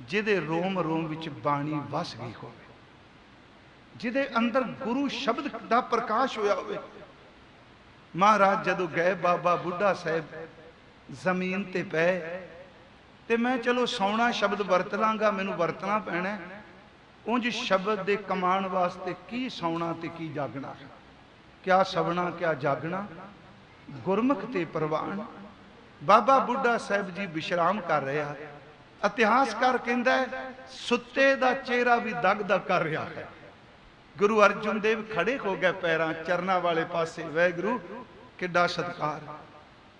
S1: जिहदे रोम रोम विच बाणी वस गई होवे, जिहदे अंदर गुरु शब्द दा प्रकाश होया होवे। महाराज जदों गए, बाबा बुढ़ा साहब जमीन ते पै, ते मैं चलो सौना शब्द वरत लांगा, मैनूं वरतना पैना। उंज शब्द दे कमाण वास्ते की सौना ते की जागना, क्या सवना क्या जागना, गुरमुख ते प्रवान। बाबा बुढ़ा साहब जी विश्राम कर रहे हैं। इतिहासकार कहता है सुते दा चेहरा भी दग दग कर रहा है। गुरु अर्जुन देव खड़े हो गए पैरां चरना वाले पासे, वाहिगुरू किड्डा सत्कार।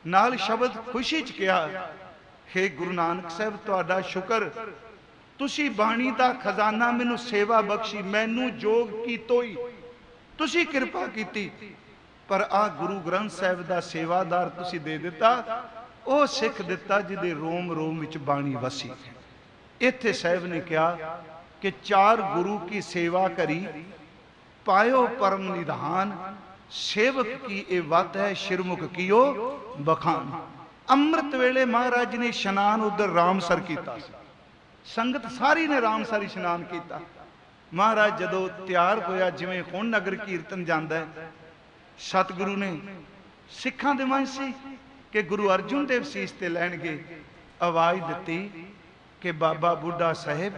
S1: नाल शब्द खुशी च कहा, हे गुरु नानक साहब तुहाडा शुकर, तुसी बाणी दा खजाना मैनू सेवा बख्शी, मैनू जोग कीतो ही तुसी कृपा कीती, पर आ गुरु ग्रंथ साहब दा सेवादार तुसी दे दिता, ਉਹ ਸਿੱਖ ਦਿੱਤਾ ਜਿਹਦੇ ਰੋਮ ਰੋਮ ਵਿੱਚ ਬਾਣੀ ਵਸੀ। ਇੱਥੇ ਸਾਹਿਬ ਨੇ ਕਿਹਾ ਕਿ 4 ਗੁਰੂ ਕੀ ਸੇਵਾ ਕਰੀ, ਪਾਇਓ ਪਰਮ ਨਿਧਾਨ, ਸੇਵਕ ਕੀ ਇਹ ਵੱਤ ਹੈ, ਸ਼ਿਰਮੁਖ ਕੀਓ ਬਖਾਨ। ਅੰਮ੍ਰਿਤ ਵੇਲੇ ਮਹਾਰਾਜ ਨੇ ਇਸ਼ਨਾਨ ਉਧਰ ਰਾਮਸਰ ਕੀਤਾ ਸੀ, ਸੰਗਤ ਸਾਰੀ ਨੇ ਰਾਮਸਰ ਇਸ਼ਨਾਨ ਕੀਤਾ। ਮਹਾਰਾਜ ਜਦੋਂ ਤਿਆਰ ਹੋਇਆ, ਜਿਵੇਂ ਹੁਣ ਨਗਰ ਕੀਰਤਨ ਜਾਂਦਾ, ਸਤਿਗੁਰੂ ਨੇ ਸਿੱਖਾਂ ਦੇ ਮਨ ਸੀ कि गुरु अर्जुन देव सीस ते लैणगे, आवाज दिती कि बाबा बुढ़ा साहेब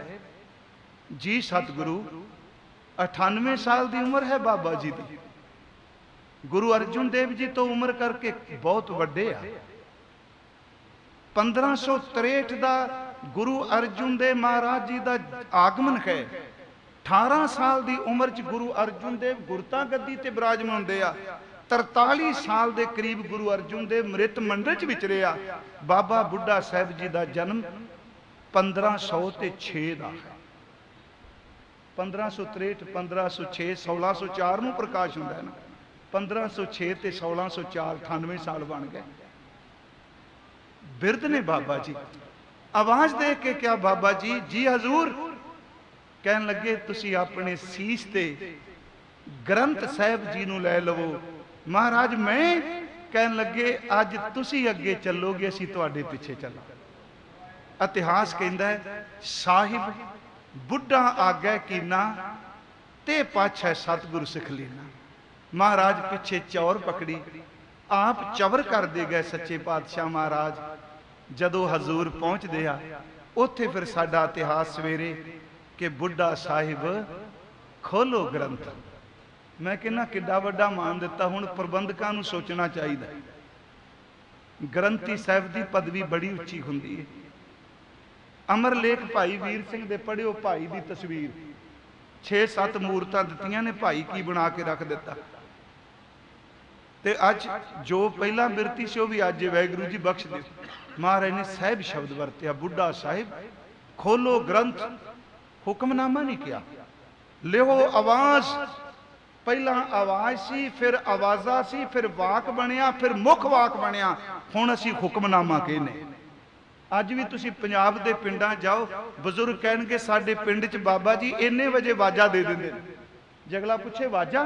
S1: जी, सतगुरु 98 साल की उम्र है बाबा जी की। गुरु अर्जुन देव जी तो उम्र करके बहुत वड्डे आ। 1563 का गुरु अर्जुन देव महाराज जी का आगमन है। 18 साल की उम्र च गुरु अर्जुन देव गुरता गद्दी ते विराजमान होंदे आ। 43 साल के करीब गुरु अर्जुन देव मृत मंडल च विचरे आ। बाबा बुढ़ा साहब जी का जन्म 1506 का है। 1563, 1506, 1604 में प्रकाश होंदा है ना। 1506 ते 1604, 98 साल बन गए। बिरद ने बाबा जी आवाज दे के क्या, बाबा जी जी हजूर। कहन लगे तुसी अपने सीस ते ग्रंथ साहब जी नूं लै लवो। महाराज मैं कहन लगे अज तुसी अगे चलोगे, असीं तुहाडे पिछे चलां। इतिहास कहता है साहिब बुढ़ा आग्या कीना, ते पाछ है सतगुरु सिख लीना। महाराज पिछे चौर पकड़ी, आप चवर कर दे गए सच्चे पातशाह महाराज। जदों हजूर पहुंचदे आ, उत्थे फिर साडा इतिहास सवेरे कि बुढ़ा साहिब खोलो ग्रंथ। मैं कहना किड्डा वड्डा मान दिता। हुण प्रबंधकां नूं सोचना चाहिए। ग्रंथी साहब की पदवी बड़ी उच्ची हुंदी है। अमर लेख भाई वीर सिंह दे पढ़िओ भाई की तस्वीर, 6-7 मूर्तां दित्तियां ने, भाई की बना के रख दिता। ते अज जो पहला बिरती से भी अज वाहिगुरू जी बख्श दे। महाराज ने साहिब शब्द वरत्या, बुढ़ा साहिब खोलो ग्रंथ। हुक्मनामा नहीं किया, लिहो आवाज। पहला आवाज सी, फिर आवाजा सी, फिर वाक बनया, फिर मुख वाक बनया। हुण असीं हुक्मनामा कहने। अज भी तुसीं पंजाब दे पिंडां जाओ, बजुर्ग कहणगे साडे पिंड च बाबा जी इन्ने बजे वाजा दे दिंदे। जगला पुछे वाजा,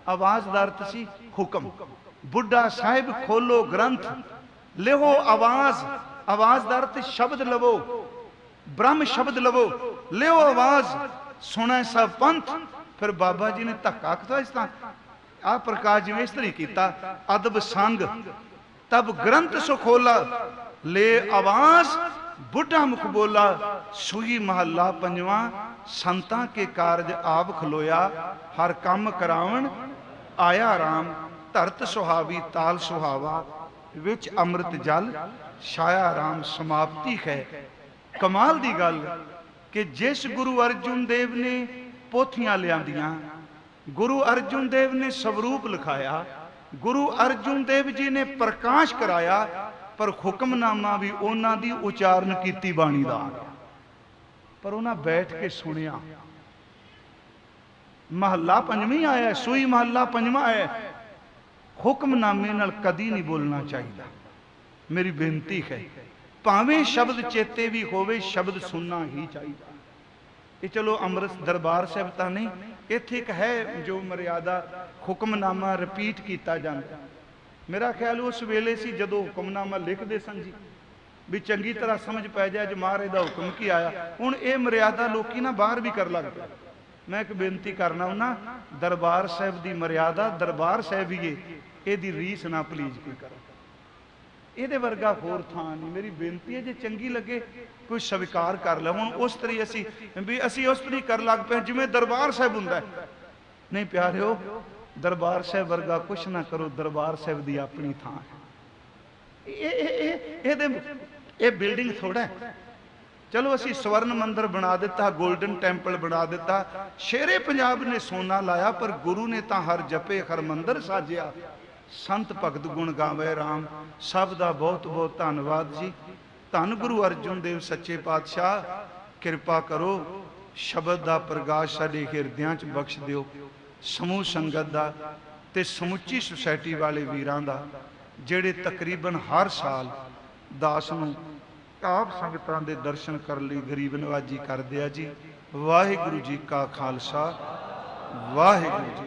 S1: आवाज दा अर्थ सी हुक्म। बुढ़ा साहिब खोलो ग्रंथ, लिहो आवाज। आवाज दा अर्थ शब्द लवो, ब्रह्म शब्द लवो, लिहो आवाज, सुनै सब पंथ। फिर बाबा जी ने धक्का किया। इस तरह आ प्रकाश जिवें इस तरह किया, अदब संग तब ग्रंथ सो खोला, ले आवाज बुढ़ा मुख बोला। सुई महला पंजवा, संतां के कारज आप खलोया, हर काम करावन आया राम। धरत सुहावी ताल सुहावा, विच अमृत जल छाया राम समाप्ति है। कमाल दी गल कि जिस गुरु अर्जुन देव ने पोथियां लियांदियां, गुरु अर्जुन देव ने स्वरूप लिखाया, गुरु अर्जुन देव जी ने प्रकाश कराया, पर हुक्मनामा भी उन्हां दी उचारण कीती बाणी दा आ गया। पर उन्हां बैठ के सुनिया। महला पंजवीं आया, सूई महला पंजवां है। हुक्मनामे नाल कदी नहीं बोलना चाहिए। मेरी बेनती है, भावें शब्द चेते भी होवे, शब्द सुनना ही चाहिए। ये चलो अमृत दरबार साहब तो नहीं, इत्थे एक है जो मर्यादा हुक्मनामा रिपीट किया जाता। मेरा ख्याल उस वेले सी जदों हुक्मनामा लिखते सन जी, भी चंगी तरह समझ पै जाए जो महाराज का हुक्म की आया। हुण ये मर्यादा लोग ना बाहर भी कर लग पे। मैं एक बेनती करना ना, दरबार साहब की मर्यादा दरबार साहब ही है, ये रीस ना प्लीज की करो। ये वर्गा होर थां नहीं। मेरी बेनती है, जो चंगी लगे कोई स्वीकार कर ले। हुण उस तरी असी उस तरी कर लग पे जिवें दरबार साहब हुंदा है। नहीं प्यारिओ, दरबार साहब वर्गा कुछ ना करो, दरबार साहब की अपनी थां है। ये बिल्डिंग थोड़ा है। चलो असी स्वर्ण मंदिर बना दिता, गोल्डन टैंपल बना दिता, शेरे पंजाब ने सोना लाया, पर गुरु ने तो हर जपे हर मंदिर साजिया। संत भगत गुण गावे राम। सब का बहुत बहुत धन्यवाद जी। धन गुरु अर्जुन देव सच्चे पातशाह, किरपा करो, शब्द का प्रकाश साडे हिरदियां च बख्श दिओ। समूह संगत का ते समुची सोसाइटी वाले वीरां दा, जिहड़े तकरीबन हर साल दास नूं आप संगतां दे दर्शन करने लई गरीब नवाजी करदे आ जी। वाहिगुरू जी का खालसा, वाहिगुरू जी।